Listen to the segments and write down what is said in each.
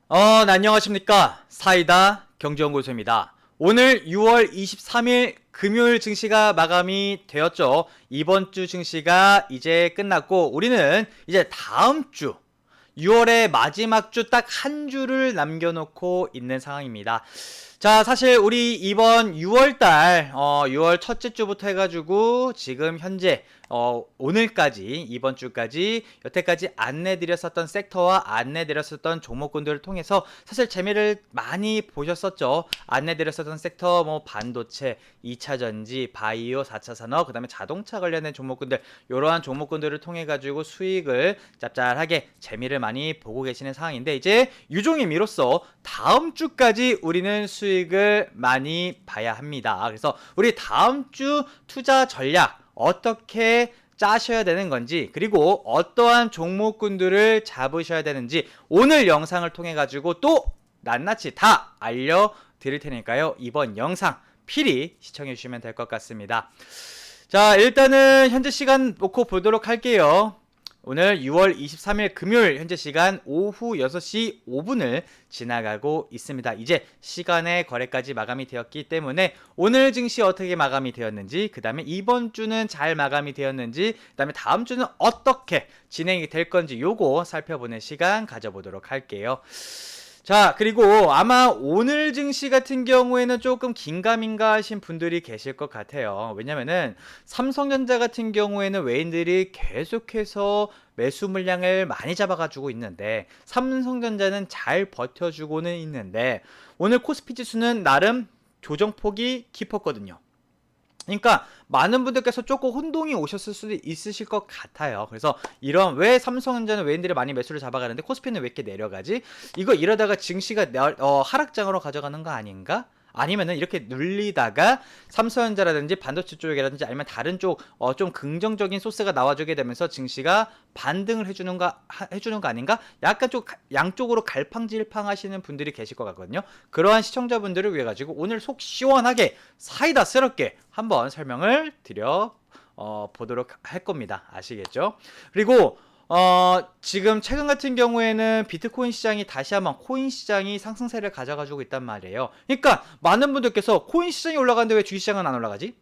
안녕하십니까. 사이다 경제연구소입니다. 오늘 6월 23일 금요일 증시가 마감이 되었죠. 이번 주 증시가 이제 끝났고, 우리는 이제 다음 주 6월의 마지막 주 딱 한 주를 남겨놓고 있는 상황입니다. 자, 사실 우리 이번 6월달, 6월 첫째 주부터 해가지고 지금 현재 오늘까지, 이번 주까지 여태까지 안내드렸었던 섹터와 안내드렸었던 종목군들을 통해서 사실 재미를 많이 보셨었죠. 안내드렸었던 섹터 뭐 반도체, 2차전지, 바이오, 4차 산업, 그 다음에 자동차 관련된 종목군들, 이러한 종목군들을 통해 가지고 수익을 짭짤하게 재미를 많이 보고 계시는 상황인데, 이제 유종의 미로써 다음 주까지 우리는 수익을 많이 봐야 합니다. 그래서 우리 다음 주 투자 전략 어떻게 짜셔야 되는 건지, 그리고 어떠한 종목군들을 잡으셔야 되는지 오늘 영상을 통해 가지고 또 낱낱이 다 알려드릴 테니까요. 이번 영상 필히 시청해 주시면 될 것 같습니다. 자, 일단은 현재 시간 놓고 보도록 할게요. 오늘 6월 23일 금요일 현재 시간 오후 6시 5분을 지나가고 있습니다. 이제 시간의 거래까지 마감이 되었기 때문에 오늘 증시 어떻게 마감이 되었는지, 그 다음에 이번 주는 잘 마감이 되었는지, 그 다음에 다음 주는 어떻게 진행이 될 건지 요거 살펴보는 시간 가져보도록 할게요. 자, 그리고 아마 오늘 증시 같은 경우에는 조금 긴가민가 하신 분들이 계실 것 같아요. 왜냐면은 삼성전자 같은 경우에는 외인들이 계속해서 매수 물량을 많이 잡아가지고 있는데, 삼성전자는 잘 버텨주고는 있는데, 오늘 코스피 지수는 나름 조정폭이 깊었거든요. 그러니까 많은 분들께서 조금 혼동이 오셨을 수도 있으실 것 같아요. 그래서 이런, 왜 삼성전자는 외인들이 많이 매수를 잡아가는데 코스피는 왜 이렇게 내려가지? 이거 이러다가 증시가 하락장으로 가져가는 거 아닌가? 아니면은 이렇게 눌리다가 삼성전자라든지 반도체 쪽이라든지 아니면 다른 쪽 좀 긍정적인 소스가 나와주게 되면서 증시가 반등을 해주는 거 아닌가? 약간 좀 양쪽으로 갈팡질팡 하시는 분들이 계실 것 같거든요. 그러한 시청자분들을 위해 가지고 오늘 속 시원하게 사이다스럽게 한번 설명을 드려 보도록 할 겁니다. 아시겠죠? 그리고 지금 최근 같은 경우에는 비트코인 시장이 다시 한번 코인 시장이 상승세를 가져가지고 있단 말이에요. 그러니까 많은 분들께서 코인 시장이 올라가는데 왜 주식 시장은 안 올라가지?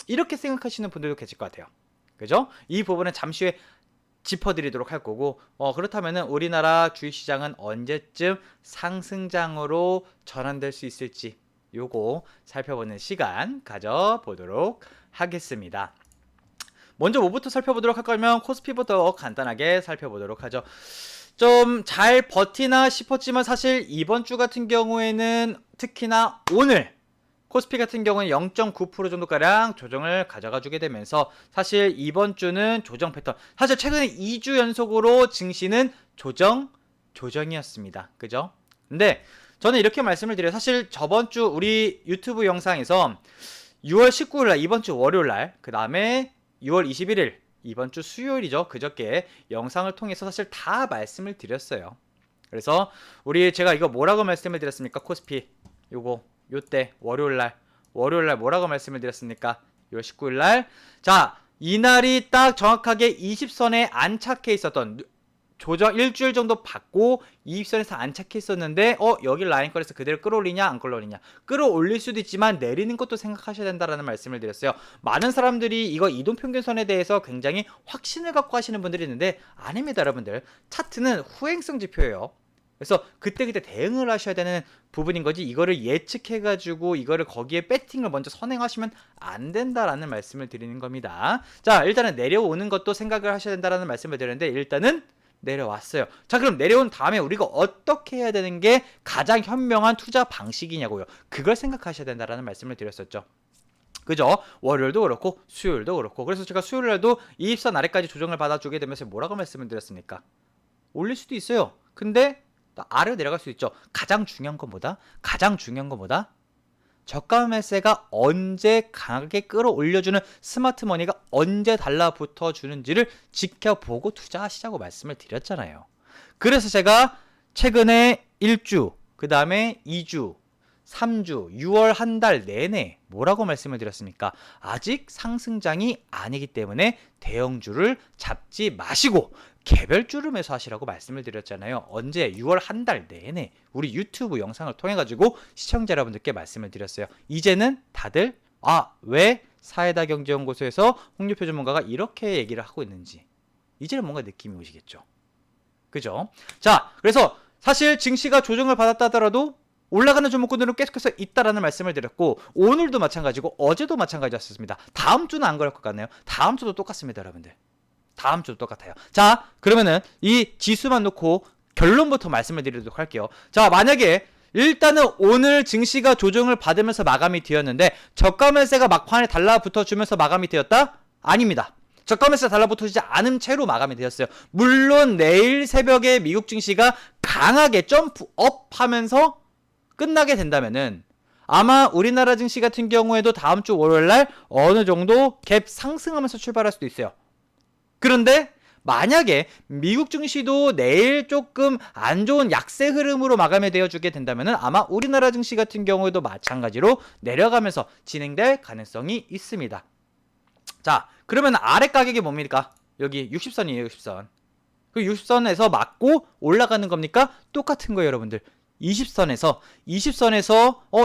이렇게 생각하시는 분들도 계실 것 같아요. 그죠? 이 부분은 잠시 후에 짚어드리도록 할 거고, 그렇다면은 우리나라 주식시장은 언제쯤 상승장으로 전환될 수 있을지 요거 살펴보는 시간 가져보도록 하겠습니다. 먼저 뭐부터 살펴보도록 할 거면 코스피부터 간단하게 살펴보도록 하죠. 좀 잘 버티나 싶었지만 사실 이번 주 같은 경우에는 특히나 오늘 코스피 같은 경우는 0.9% 정도가량 조정을 가져가 주게 되면서 사실 이번 주는 조정 패턴, 사실 최근에 2주 연속으로 증시는 조정이었습니다. 그죠? 근데 저는 이렇게 말씀을 드려요. 사실 저번 주 우리 유튜브 영상에서 6월 19일날 이번 주 월요일날, 그 다음에 6월 21일 이번 주 수요일이죠. 그저께 영상을 통해서 사실 다 말씀을 드렸어요. 그래서 제가 이거 뭐라고 말씀을 드렸습니까? 코스피 요때 월요일날 뭐라고 말씀을 드렸습니까? 6월 19일날, 자, 이날이 딱 정확하게 20선에 안착해 있었던, 조정 일주일 정도 받고 20선에서 안착해 있었는데 여기 라인거리에서 그대로 끌어올리냐 안 끌어올리냐, 끌어올릴 수도 있지만 내리는 것도 생각하셔야 된다라는 말씀을 드렸어요. 많은 사람들이 이거 이동평균선에 대해서 굉장히 확신을 갖고 하시는 분들이 있는데 아닙니다. 여러분들, 차트는 후행성 지표예요. 그래서 그때그때 대응을 하셔야 되는 부분인 거지, 이거를 예측해가지고 이거를 거기에 배팅을 먼저 선행하시면 안 된다라는 말씀을 드리는 겁니다. 자, 일단은 내려오는 것도 생각을 하셔야 된다라는 말씀을 드렸는데, 일단은 내려왔어요. 자, 그럼 내려온 다음에 우리가 어떻게 해야 되는 게 가장 현명한 투자 방식이냐고요. 그걸 생각하셔야 된다라는 말씀을 드렸었죠. 그죠? 월요일도 그렇고 수요일도 그렇고. 그래서 제가 수요일날도 20선 아래까지 조정을 받아주게 되면서 뭐라고 말씀을 드렸습니까? 올릴 수도 있어요. 근데 아래로 내려갈 수도 있죠. 가장 중요한 건 뭐다? 저가 매세가 언제 강하게 끌어올려주는, 스마트 머니가 언제 달라붙어 주는지를 지켜보고 투자하시자고 말씀을 드렸잖아요. 그래서 제가 최근에 1주, 그 다음에 2주, 3주, 6월 한 달 내내 뭐라고 말씀을 드렸습니까? 아직 상승장이 아니기 때문에 대형주를 잡지 마시고 개별주를 매수하시라고 말씀을 드렸잖아요. 언제? 6월 한 달 내내 우리 유튜브 영상을 통해 가지고 시청자 여러분들께 말씀을 드렸어요. 이제는 다들 왜 사이다 경제연구소에서 홍유표 전문가가 이렇게 얘기를 하고 있는지 이제는 뭔가 느낌이 오시겠죠. 그죠? 자, 그래서 사실 증시가 조정을 받았다 하더라도 올라가는 종목군들은 계속해서 있다라는 말씀을 드렸고, 오늘도 마찬가지고 어제도 마찬가지였습니다. 다음 주는 안 그럴 것 같네요. 다음 주도 똑같습니다, 여러분들. 다음 주도 똑같아요. 자, 그러면은 이 지수만 놓고 결론부터 말씀을 드리도록 할게요. 자, 만약에 일단은 오늘 증시가 조정을 받으면서 마감이 되었는데 저가 매수가 막판에 달라붙어 주면서 마감이 되었다? 아닙니다. 저가 매수가 달라붙어지지 않은 채로 마감이 되었어요. 물론 내일 새벽에 미국 증시가 강하게 점프업 하면서 끝나게 된다면은 아마 우리나라 증시 같은 경우에도 다음 주 월요일날 어느 정도 갭 상승하면서 출발할 수도 있어요. 그런데 만약에 미국 증시도 내일 조금 안 좋은 약세 흐름으로 마감이 되어주게 된다면은 아마 우리나라 증시 같은 경우에도 마찬가지로 내려가면서 진행될 가능성이 있습니다. 자, 그러면 아래 가격이 뭡니까? 여기 60선이에요, 60선. 그 60선에서 맞고 올라가는 겁니까? 똑같은 거예요, 여러분들. 20선에서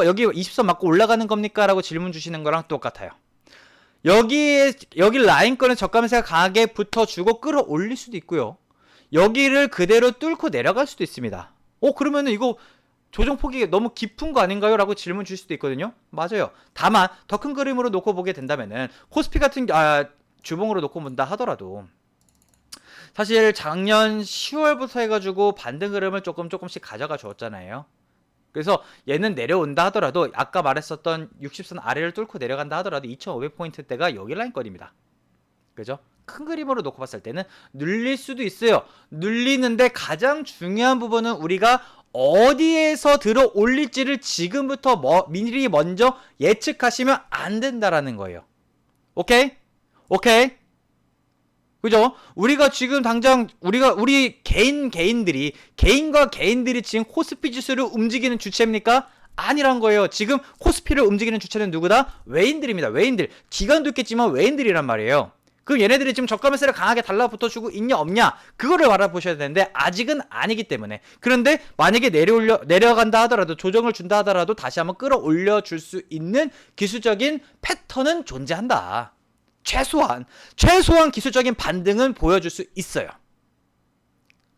여기 20선 맞고 올라가는 겁니까? 라고 질문 주시는 거랑 똑같아요. 여기 라인권에 저가 매수가 강하게 붙어주고 끌어올릴 수도 있고요. 여기를 그대로 뚫고 내려갈 수도 있습니다. 그러면은 이거 조정폭이 너무 깊은 거 아닌가요? 라고 질문 주실 수도 있거든요. 맞아요. 다만 더 큰 그림으로 놓고 보게 된다면은 코스피 같은 주봉으로 놓고 본다 하더라도 사실 작년 10월부터 해가지고 반등 흐름을 조금씩 가져가 줬잖아요. 그래서 얘는 내려온다 하더라도 아까 말했었던 60선 아래를 뚫고 내려간다 하더라도 2500포인트대가 여기 라인거리입니다. 그죠? 큰 그림으로 놓고 봤을 때는 눌릴 수도 있어요. 눌리는데 가장 중요한 부분은 우리가 어디에서 들어 올릴지를 지금부터 미리 먼저 예측하시면 안 된다라는 거예요. 오케이? 그죠? 우리가 지금 당장 우리 개인과 개인들이 지금 코스피 지수를 움직이는 주체입니까? 아니란 거예요. 지금 코스피를 움직이는 주체는 누구다? 외인들입니다. 외인들. 기관도 있겠지만 외인들이란 말이에요. 그럼 얘네들이 지금 저가 매수를 강하게 달라붙어주고 있냐 없냐 그거를 알아보셔야 되는데 아직은 아니기 때문에. 그런데 만약에 내려간다 하더라도 조정을 준다 하더라도 다시 한번 끌어올려 줄 수 있는 기술적인 패턴은 존재한다. 최소한 기술적인 반등은 보여줄 수 있어요.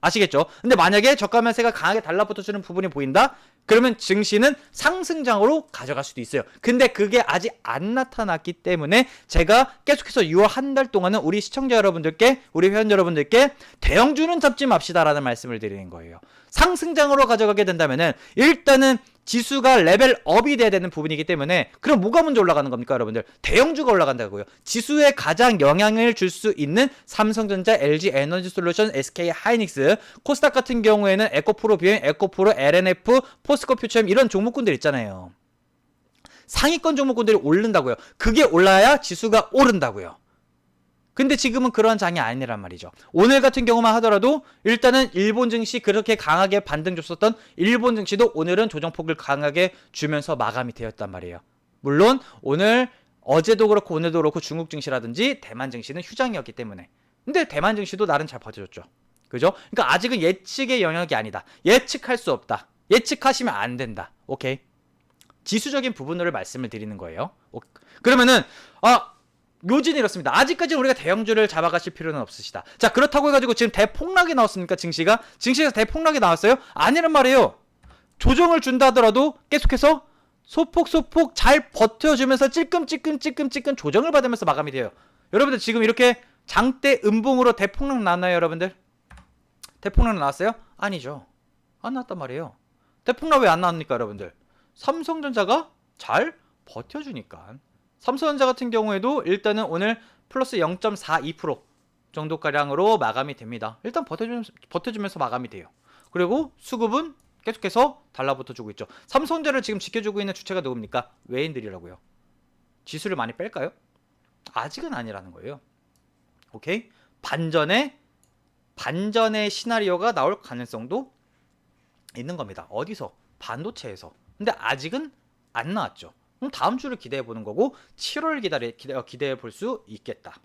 아시겠죠? 근데 만약에 저가 매수가 강하게 달라붙어주는 부분이 보인다? 그러면 증시는 상승장으로 가져갈 수도 있어요. 근데 그게 아직 안 나타났기 때문에 제가 계속해서 6월 한 달 동안은 우리 시청자 여러분들께, 우리 회원 여러분들께 대형주는 잡지 맙시다라는 말씀을 드리는 거예요. 상승장으로 가져가게 된다면은 일단은 지수가 레벨업이 돼야 되는 부분이기 때문에 그럼 뭐가 먼저 올라가는 겁니까, 여러분들? 대형주가 올라간다고요. 지수에 가장 영향을 줄 수 있는 삼성전자, LG 에너지솔루션, SK 하이닉스, 코스닥 같은 경우에는 에코프로 비행, 에코프로, LNF, 포스코 퓨처엠 이런 종목군들 있잖아요. 상위권 종목군들이 오른다고요. 그게 올라야 지수가 오른다고요. 근데 지금은 그런 장이 아니란 말이죠. 오늘 같은 경우만 하더라도 일단은 일본 증시 그렇게 강하게 반등 줬었던 일본 증시도 오늘은 조정폭을 강하게 주면서 마감이 되었단 말이에요. 물론 어제도 그렇고 오늘도 그렇고 중국 증시라든지 대만 증시는 휴장이었기 때문에. 근데 대만 증시도 나름 잘 버텨줬죠. 그죠? 그러니까 아직은 예측의 영역이 아니다. 예측할 수 없다. 예측하시면 안 된다. 오케이? 지수적인 부분으로 말씀을 드리는 거예요. 그러면은 요지는 이렇습니다. 아직까지는 우리가 대형주를 잡아가실 필요는 없으시다. 자, 그렇다고 해가지고 지금 대폭락이 나왔습니까? 증시에서 대폭락이 나왔어요? 아니란 말이에요. 조정을 준다 하더라도 계속해서 소폭 잘 버텨주면서 찔끔찔끔 조정을 받으면서 마감이 돼요. 여러분들 지금 이렇게 장대 음봉으로 대폭락 나왔나요, 여러분들? 대폭락 나왔어요? 아니죠. 안 나왔단 말이에요. 대폭락 왜 안 나옵니까, 여러분들? 삼성전자가 잘 버텨주니까. 삼성전자 같은 경우에도 일단은 오늘 플러스 0.42% 정도가량으로 마감이 됩니다. 일단 버텨주면서 마감이 돼요. 그리고 수급은 계속해서 달라붙어주고 있죠. 삼성전자를 지금 지켜주고 있는 주체가 누굽니까? 외인들이라고요. 지수를 많이 뺄까요? 아직은 아니라는 거예요. 오케이? 반전의 시나리오가 나올 가능성도 있는 겁니다. 어디서? 반도체에서. 근데 아직은 안 나왔죠. 그럼 다음 주를 기대해 보는 거고 7월 기대해 볼 수 있겠다.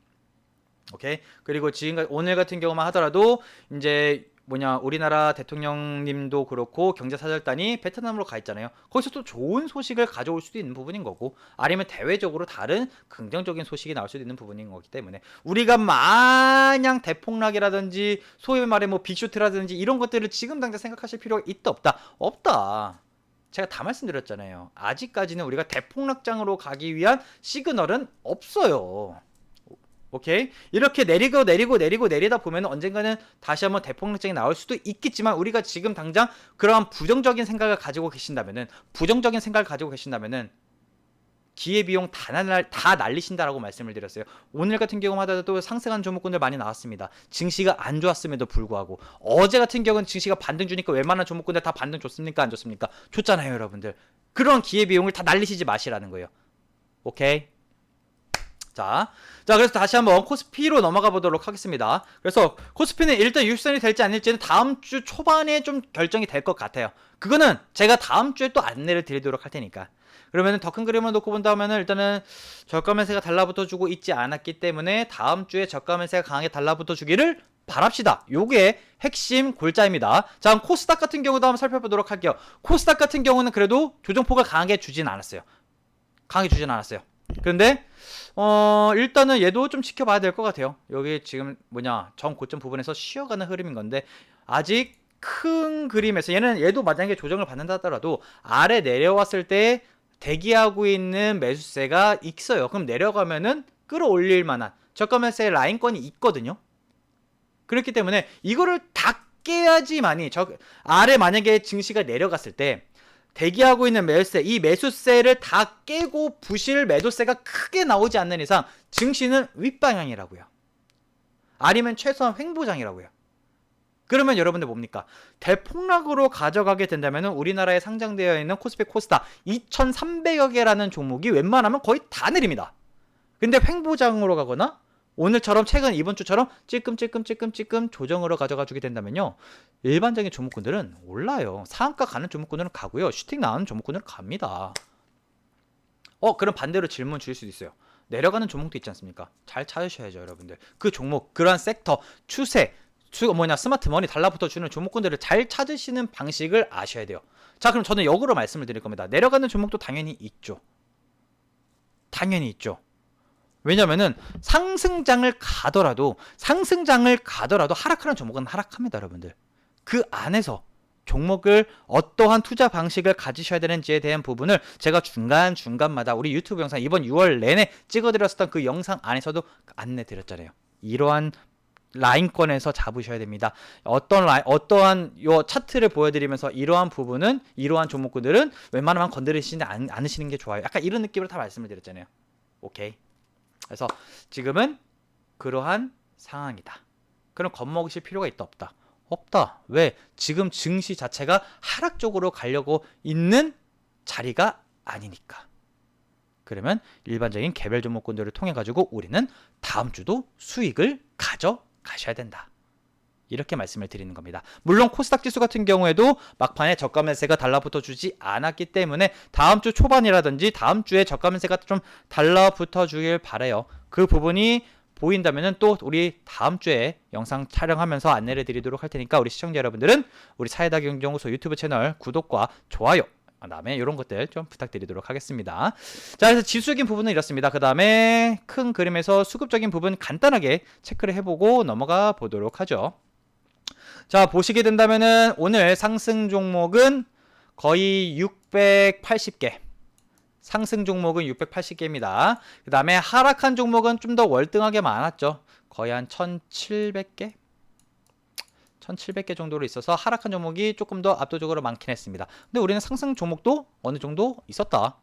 오케이. 그리고 지금 오늘 같은 경우만 하더라도 이제 우리나라 대통령님도 그렇고 경제사절단이 베트남으로 가 있잖아요. 거기서 또 좋은 소식을 가져올 수도 있는 부분인 거고, 아니면 대외적으로 다른 긍정적인 소식이 나올 수도 있는 부분인 거기 때문에 우리가 마냥 대폭락이라든지 소위 말해 빅쇼트라든지 이런 것들을 지금 당장 생각하실 필요가 있다 없다? 없다. 제가 다 말씀드렸잖아요. 아직까지는 우리가 대폭락장으로 가기 위한 시그널은 없어요. 오케이? 이렇게 내리다 보면 언젠가는 다시 한번 대폭락장이 나올 수도 있겠지만, 우리가 지금 당장 그러한 부정적인 생각을 가지고 계신다면은 기회비용 다 날리신다라고 말씀을 드렸어요. 오늘 같은 경우만 하더라도 상승한 종목군들 많이 나왔습니다. 증시가 안 좋았음에도 불구하고. 어제 같은 경우는 증시가 반등 주니까 웬만한 종목군들 다 반등 줬습니까? 안 줬습니까? 줬잖아요, 여러분들. 그런 기회비용을 다 날리시지 마시라는 거예요. 오케이? 자, 그래서 다시 한번 코스피로 넘어가 보도록 하겠습니다. 그래서 코스피는 일단 60선이 될지 아닐지는 다음 주 초반에 좀 결정이 될 것 같아요. 그거는 제가 다음 주에 또 안내를 드리도록 할 테니까. 그러면은 더 큰 그림을 놓고 본다면은 일단은 저가 매세가 달라붙어 주고 있지 않았기 때문에 다음 주에 저가 매세가 강하게 달라붙어 주기를 바랍시다. 요게 핵심 골자입니다. 자, 그럼 코스닥 같은 경우도 한번 살펴보도록 할게요. 코스닥 같은 경우는 그래도 조정폭을 강하게 주진 않았어요. 그런데 일단은 얘도 좀 지켜봐야 될 것 같아요. 여기 지금 정 고점 부분에서 쉬어가는 흐름인 건데, 아직 큰 그림에서 얘도 만약에 조정을 받는다 하더라도 아래 내려왔을 때 대기하고 있는 매수세가 있어요. 그럼 내려가면은 끌어올릴 만한 저가 매수세 라인권이 있거든요. 그렇기 때문에 이거를 다 깨야지만이 아래 만약에 증시가 내려갔을 때 대기하고 있는 매수세, 이 매수세를 다 깨고 부실 매도세가 크게 나오지 않는 이상 증시는 윗방향이라고요. 아니면 최소한 횡보장이라고요. 그러면 여러분들 뭡니까? 대폭락으로 가져가게 된다면 우리나라에 상장되어 있는 코스피 코스닥 2,300여 개라는 종목이 웬만하면 거의 다 내립니다. 근데 횡보장으로 가거나 오늘처럼 최근 이번 주처럼 찔끔 조정으로 가져가 주게 된다면요, 일반적인 종목군들은 올라요. 상한가 가는 종목군들은 가고요, 슈팅 나오는 종목군들은 갑니다. 그럼 반대로 질문 주실 수도 있어요. 내려가는 종목도 있지 않습니까? 잘 찾으셔야죠, 여러분들. 그 종목, 그러한 섹터, 추세, 스마트머니 달라붙어 주는 종목군들을 잘 찾으시는 방식을 아셔야 돼요. 자, 그럼 저는 역으로 말씀을 드릴 겁니다. 내려가는 종목도 당연히 있죠. 왜냐면은 상승장을 가더라도 하락하는 종목은 하락합니다, 여러분들. 그 안에서 종목을 어떠한 투자 방식을 가지셔야 되는지에 대한 부분을 제가 중간마다 우리 유튜브 영상 이번 6월 내내 찍어드렸었던 그 영상 안에서도 안내드렸잖아요. 이러한 라인권에서 잡으셔야 됩니다. 어떠한 요 차트를 보여드리면서 이러한 종목군들은 웬만하면 건드리시지 않으시는 게 좋아요. 약간 이런 느낌으로 다 말씀을 드렸잖아요. 오케이. 그래서 지금은 그러한 상황이다. 그럼 겁먹으실 필요가 있다 없다? 없다. 왜? 지금 증시 자체가 하락 쪽으로 가려고 있는 자리가 아니니까. 그러면 일반적인 개별 종목군들을 통해 가지고 우리는 다음 주도 수익을 가져가셔야 된다. 이렇게 말씀을 드리는 겁니다. 물론 코스닥 지수 같은 경우에도 막판에 저가 매세가 달라붙어 주지 않았기 때문에 다음 주 초반이라든지 다음 주에 저가 매세가 좀 달라붙어 주길 바라요. 그 부분이 보인다면은 또 우리 다음 주에 영상 촬영하면서 안내를 드리도록 할 테니까 우리 시청자 여러분들은 우리 사이다 경제연구소 유튜브 채널 구독과 좋아요, 그다음에 이런 것들 좀 부탁드리도록 하겠습니다. 자, 그래서 지수적인 부분은 이렇습니다. 그 다음에 큰 그림에서 수급적인 부분 간단하게 체크를 해보고 넘어가 보도록 하죠. 자, 보시게 된다면은 오늘 상승 종목은 거의 680개. 상승 종목은 680개입니다. 그 다음에 하락한 종목은 좀 더 월등하게 많았죠. 거의 한 1700개? 1700개 정도로 있어서 하락한 종목이 조금 더 압도적으로 많긴 했습니다. 근데 우리는 상승 종목도 어느 정도 있었다.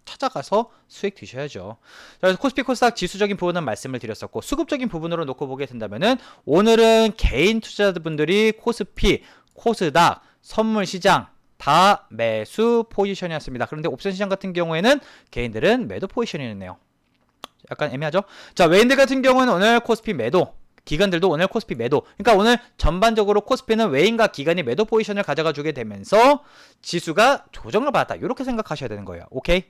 찾아가서 수익 드셔야죠. 그래서 코스피 코스닥 지수적인 부분은 말씀을 드렸었고, 수급적인 부분으로 놓고 보게 된다면은 오늘은 개인 투자자분들이 코스피, 코스닥, 선물시장 다 매수 포지션이었습니다. 그런데 옵션 시장 같은 경우에는 개인들은 매도 포지션이었네요. 약간 애매하죠? 자, 외인들 같은 경우는 오늘 코스피 매도, 기관들도 오늘 코스피 매도. 그러니까 오늘 전반적으로 코스피는 외인과 기관이 매도 포지션을 가져가 주게 되면서 지수가 조정을 받았다. 이렇게 생각하셔야 되는 거예요. 오케이?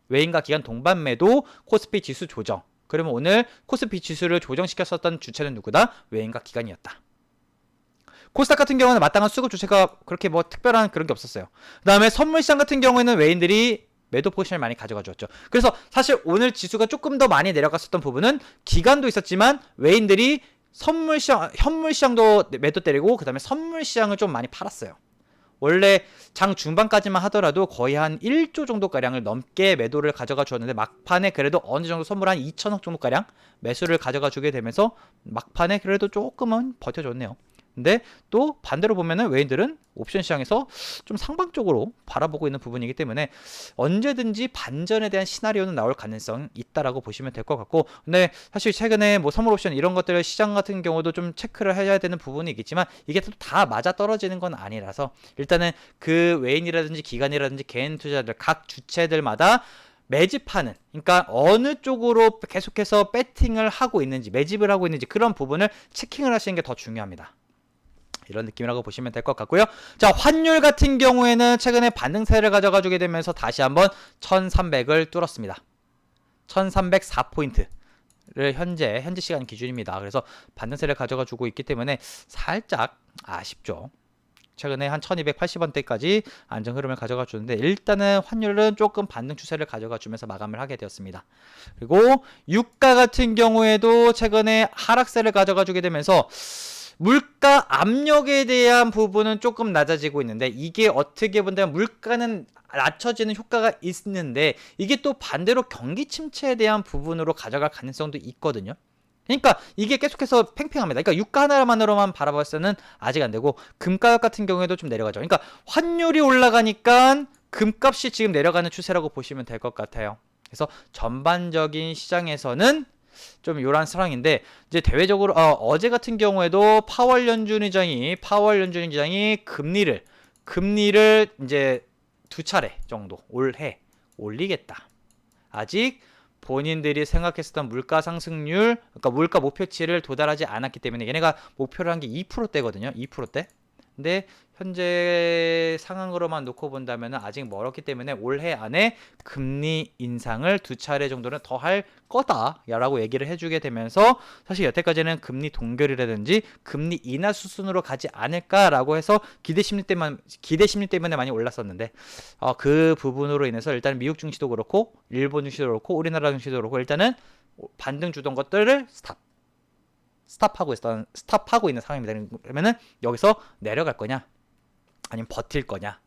외인과 기관 동반 매도, 코스피 지수 조정. 그러면 오늘 코스피 지수를 조정시켰었던 주체는 누구다? 외인과 기관이었다. 코스닥 같은 경우는 마땅한 수급 주체가 그렇게 뭐 특별한 그런 게 없었어요. 그 다음에 선물시장 같은 경우에는 외인들이 매도 포지션을 많이 가져가 줬죠. 그래서 사실 오늘 지수가 조금 더 많이 내려갔었던 부분은 기관도 있었지만 외인들이 선물시장, 현물시장도 매도 때리고 그 다음에 선물시장을 좀 많이 팔았어요. 원래 장 중반까지만 하더라도 거의 한 1조 정도가량을 넘게 매도를 가져가 주었는데 막판에 그래도 어느 정도 선물 한 2천억 정도가량 매수를 가져가 주게 되면서 막판에 그래도 조금은 버텨줬네요. 근데 또 반대로 보면은 외인들은 옵션 시장에서 좀 상방적으로 바라보고 있는 부분이기 때문에 언제든지 반전에 대한 시나리오는 나올 가능성이 있다라고 보시면 될 것 같고, 근데 사실 최근에 뭐 선물 옵션 이런 것들 시장 같은 경우도 좀 체크를 해야 되는 부분이 있겠지만 이게 또 다 맞아 떨어지는 건 아니라서 일단은 그 외인이라든지 기관이라든지 개인 투자들 각 주체들마다 매집하는, 그러니까 어느 쪽으로 계속해서 배팅을 하고 있는지 매집을 하고 있는지 그런 부분을 체킹을 하시는 게 더 중요합니다. 이런 느낌이라고 보시면 될 것 같고요. 자, 환율 같은 경우에는 최근에 반등세를 가져가 주게 되면서 다시 한번 1300을 뚫었습니다. 1304포인트를 현재 시간 기준입니다. 그래서 반등세를 가져가 주고 있기 때문에 살짝 아쉽죠. 최근에 한 1280원대까지 안정 흐름을 가져가 주는데 일단은 환율은 조금 반등 추세를 가져가 주면서 마감을 하게 되었습니다. 그리고 유가 같은 경우에도 최근에 하락세를 가져가 주게 되면서 물가 압력에 대한 부분은 조금 낮아지고 있는데 이게 어떻게 본다면 물가는 낮춰지는 효과가 있는데 이게 또 반대로 경기 침체에 대한 부분으로 가져갈 가능성도 있거든요. 그러니까 이게 계속해서 팽팽합니다. 그러니까 유가 하나만으로만 바라봤을 때는 아직 안 되고 금가격 같은 경우에도 좀 내려가죠. 그러니까 환율이 올라가니까 금값이 지금 내려가는 추세라고 보시면 될 것 같아요. 그래서 전반적인 시장에서는 좀 요란 상황인데 이제 대외적으로 어제 같은 경우에도 파월 연준 의장이 금리를 이제 2차례 정도 올해 올리겠다. 아직 본인들이 생각했었던 물가 상승률, 그러니까 물가 목표치를 도달하지 않았기 때문에 얘네가 목표를 한 게 2%대거든요. 2%대. 근데 현재 상황으로만 놓고 본다면 아직 멀었기 때문에 올해 안에 금리 인상을 2차례 정도는 더 할 거다라고 얘기를 해주게 되면서 사실 여태까지는 금리 동결이라든지 금리 인하 수순으로 가지 않을까라고 해서 기대 심리 때문에 많이 올랐었는데 그 부분으로 인해서 일단 미국 증시도 그렇고 일본 증시도 그렇고 우리나라 증시도 그렇고 일단은 반등 주던 것들을 스탑하고 있는 상황입니다. 그러면은 여기서 내려갈 거냐? 아니면 버틸 거냐?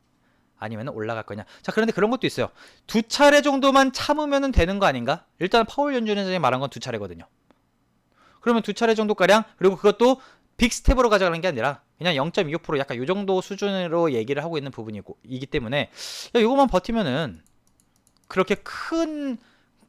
아니면 올라갈 거냐? 자, 그런데 그런 것도 있어요. 2차례 정도만 참으면 되는 거 아닌가? 일단 파월 연준 의장이 말한 건 2차례거든요. 그러면 2차례 정도가량, 그리고 그것도 빅스텝으로 가져가는 게 아니라 그냥 0.25% 약간 요 정도 수준으로 얘기를 하고 있는 부분이기 때문에 이거만 버티면은 그렇게 큰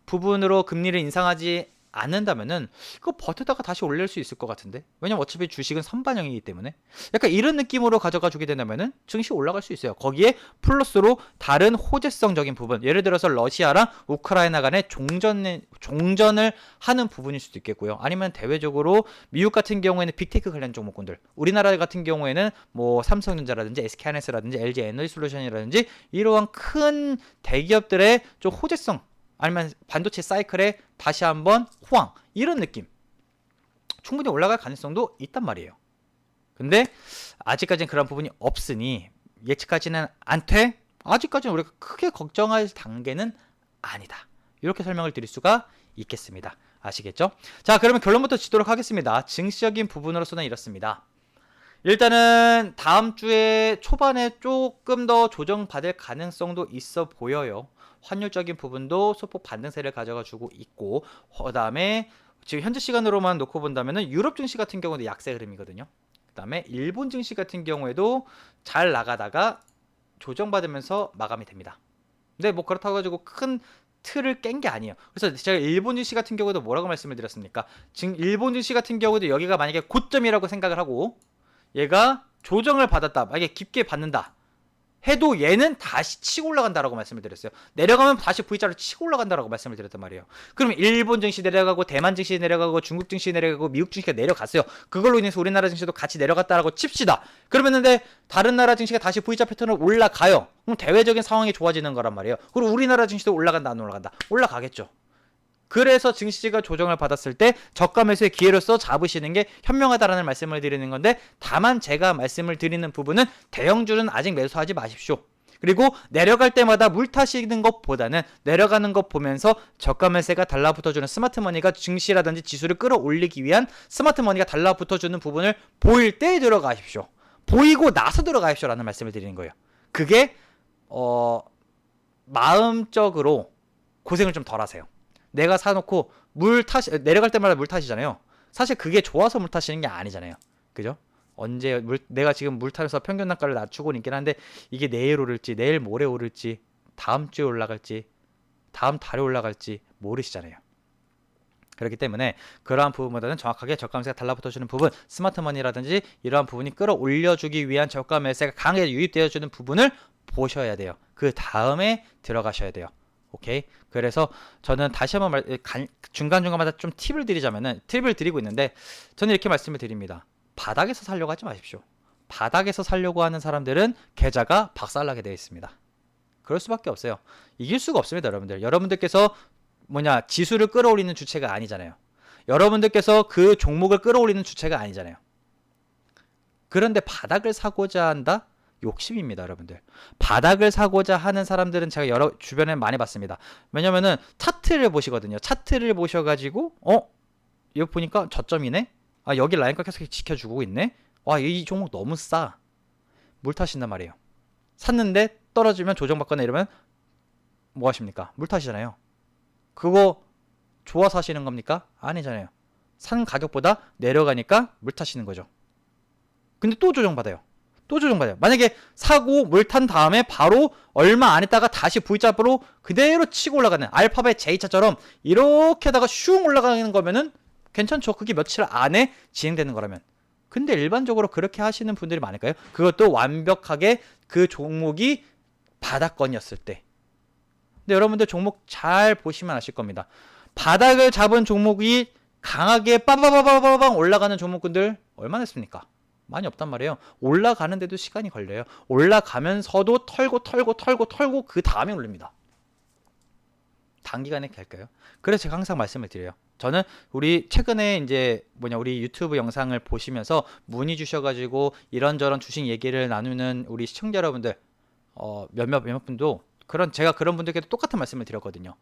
부분으로 금리를 인상하지 않는다면은 이거 버티다가 다시 올릴 수 있을 것 같은데, 왜냐면 어차피 주식은 선반영이기 때문에 약간 이런 느낌으로 가져가 주게 된다면은 증시 올라갈 수 있어요. 거기에 플러스로 다른 호재성적인 부분, 예를 들어서 러시아랑 우크라이나 간의 종전을 하는 부분일 수도 있겠고요. 아니면 대외적으로 미국 같은 경우에는 빅테크 관련 종목군들, 우리나라 같은 경우에는 뭐 삼성전자라든지 SK하이닉스라든지 LG 에너지솔루션이라든지 이러한 큰 대기업들의 좀 호재성, 아니면 반도체 사이클에 다시 한번 호황, 이런 느낌 충분히 올라갈 가능성도 있단 말이에요. 근데 아직까지는 그런 부분이 없으니 예측하지는 않되 아직까지는 우리가 크게 걱정할 단계는 아니다, 이렇게 설명을 드릴 수가 있겠습니다. 아시겠죠? 자, 그러면 결론부터 짓도록 하겠습니다. 증시적인 부분으로서는 이렇습니다. 일단은 다음 주에 초반에 조금 더 조정받을 가능성도 있어 보여요. 환율적인 부분도 소폭 반등세를 가져가 주고 있고, 그 다음에 지금 현재 시간으로만 놓고 본다면 유럽 증시 같은 경우도 약세 흐름이거든요. 그 다음에 일본 증시 같은 경우에도 잘 나가다가 조정받으면서 마감이 됩니다. 근데 뭐 그렇다고 가지고 큰 틀을 깬 게 아니에요. 그래서 제가 일본 증시 같은 경우도 뭐라고 말씀을 드렸습니까? 지금 일본 증시 같은 경우도 여기가 만약에 고점이라고 생각을 하고 얘가 조정을 받았다, 만약에 깊게 받는다 해도 얘는 다시 치고 올라간다라고 말씀을 드렸어요. 내려가면 다시 V자로 치고 올라간다라고 말씀을 드렸단 말이에요. 그러면 일본 증시 내려가고 대만 증시 내려가고 중국 증시 내려가고 미국 증시가 내려갔어요. 그걸로 인해서 우리나라 증시도 같이 내려갔다라고 칩시다. 그러면 근데 다른 나라 증시가 다시 V자 패턴으로 올라가요. 그럼 대외적인 상황이 좋아지는 거란 말이에요. 그리고 우리나라 증시도 올라간다 안 올라간다? 올라가겠죠. 그래서 증시가 조정을 받았을 때 저가 매수의 기회로서 잡으시는 게 현명하다라는 말씀을 드리는 건데, 다만 제가 말씀을 드리는 부분은 대형주는 아직 매수하지 마십시오. 그리고 내려갈 때마다 물 타시는 것보다는 내려가는 것 보면서 저가 매수가 달라붙어주는 스마트머니가 증시라든지 지수를 끌어올리기 위한 스마트머니가 달라붙어주는 부분을 보일 때 들어가십시오. 보이고 나서 들어가십시오라는 말씀을 드리는 거예요. 그게 마음적으로 고생을 좀 덜 하세요. 내가 사놓고 내려갈 때마다 물 타시잖아요. 사실 그게 좋아서 물 타시는 게 아니잖아요. 그죠? 내가 지금 물 타면서 평균 단가를 낮추고는 있긴 한데, 이게 내일 오를지, 내일 모레 오를지, 다음 주에 올라갈지, 다음 달에 올라갈지 모르시잖아요. 그렇기 때문에 그러한 부분보다는 정확하게 저가 매수가 달라붙어주는 부분, 스마트머니라든지 이러한 부분이 끌어올려주기 위한 저가 매수가 강하게 유입되어주는 부분을 보셔야 돼요. 그 다음에 들어가셔야 돼요. 오케이. 그래서 저는 다시 한번 중간중간마다 좀 팁을 드리고 있는데, 저는 이렇게 말씀을 드립니다. 바닥에서 살려고 하지 마십시오. 바닥에서 살려고 하는 사람들은 계좌가 박살나게 되어 있습니다. 그럴 수밖에 없어요. 이길 수가 없습니다, 여러분들. 여러분들께서 지수를 끌어올리는 주체가 아니잖아요. 여러분들께서 그 종목을 끌어올리는 주체가 아니잖아요. 그런데 바닥을 사고자 한다? 욕심입니다, 여러분들. 바닥을 사고자 하는 사람들은 제가 주변에 많이 봤습니다. 왜냐면은 차트를 보시거든요. 차트를 보셔가지고 이거 보니까 저점이네? 여기 라인가 계속 지켜주고 있네? 이 종목 너무 싸. 물 타신단 말이에요. 샀는데 떨어지면 조정받거나 이러면 뭐 하십니까? 물 타시잖아요. 그거 좋아서 하시는 겁니까? 아니잖아요. 산 가격보다 내려가니까 물 타시는 거죠. 근데 또 조정받아요. 만약에 사고 물 탄 다음에 바로 얼마 안 있다가 다시 V자로 그대로 치고 올라가는 알파벳 J자처럼 이렇게 하다가 슝 올라가는 거면은 괜찮죠. 그게 며칠 안에 진행되는 거라면. 근데 일반적으로 그렇게 하시는 분들이 많을까요? 그것도 완벽하게 그 종목이 바닥권이었을 때. 근데 여러분들 종목 잘 보시면 아실 겁니다. 바닥을 잡은 종목이 강하게 빠바바바바방 올라가는 종목군들 얼마나 했습니까? 많이 없단 말이에요. 올라가는데도 시간이 걸려요. 올라가면서도 털고 그 다음에 올립니다. 단기간에 갈까요? 그래서 제가 항상 말씀을 드려요. 저는 우리 최근에 우리 유튜브 영상을 보시면서 문의 주셔가지고 이런저런 주식 얘기를 나누는 우리 시청자 여러분들 몇몇 분도 제가 그런 분들께도 똑같은 말씀을 드렸거든요.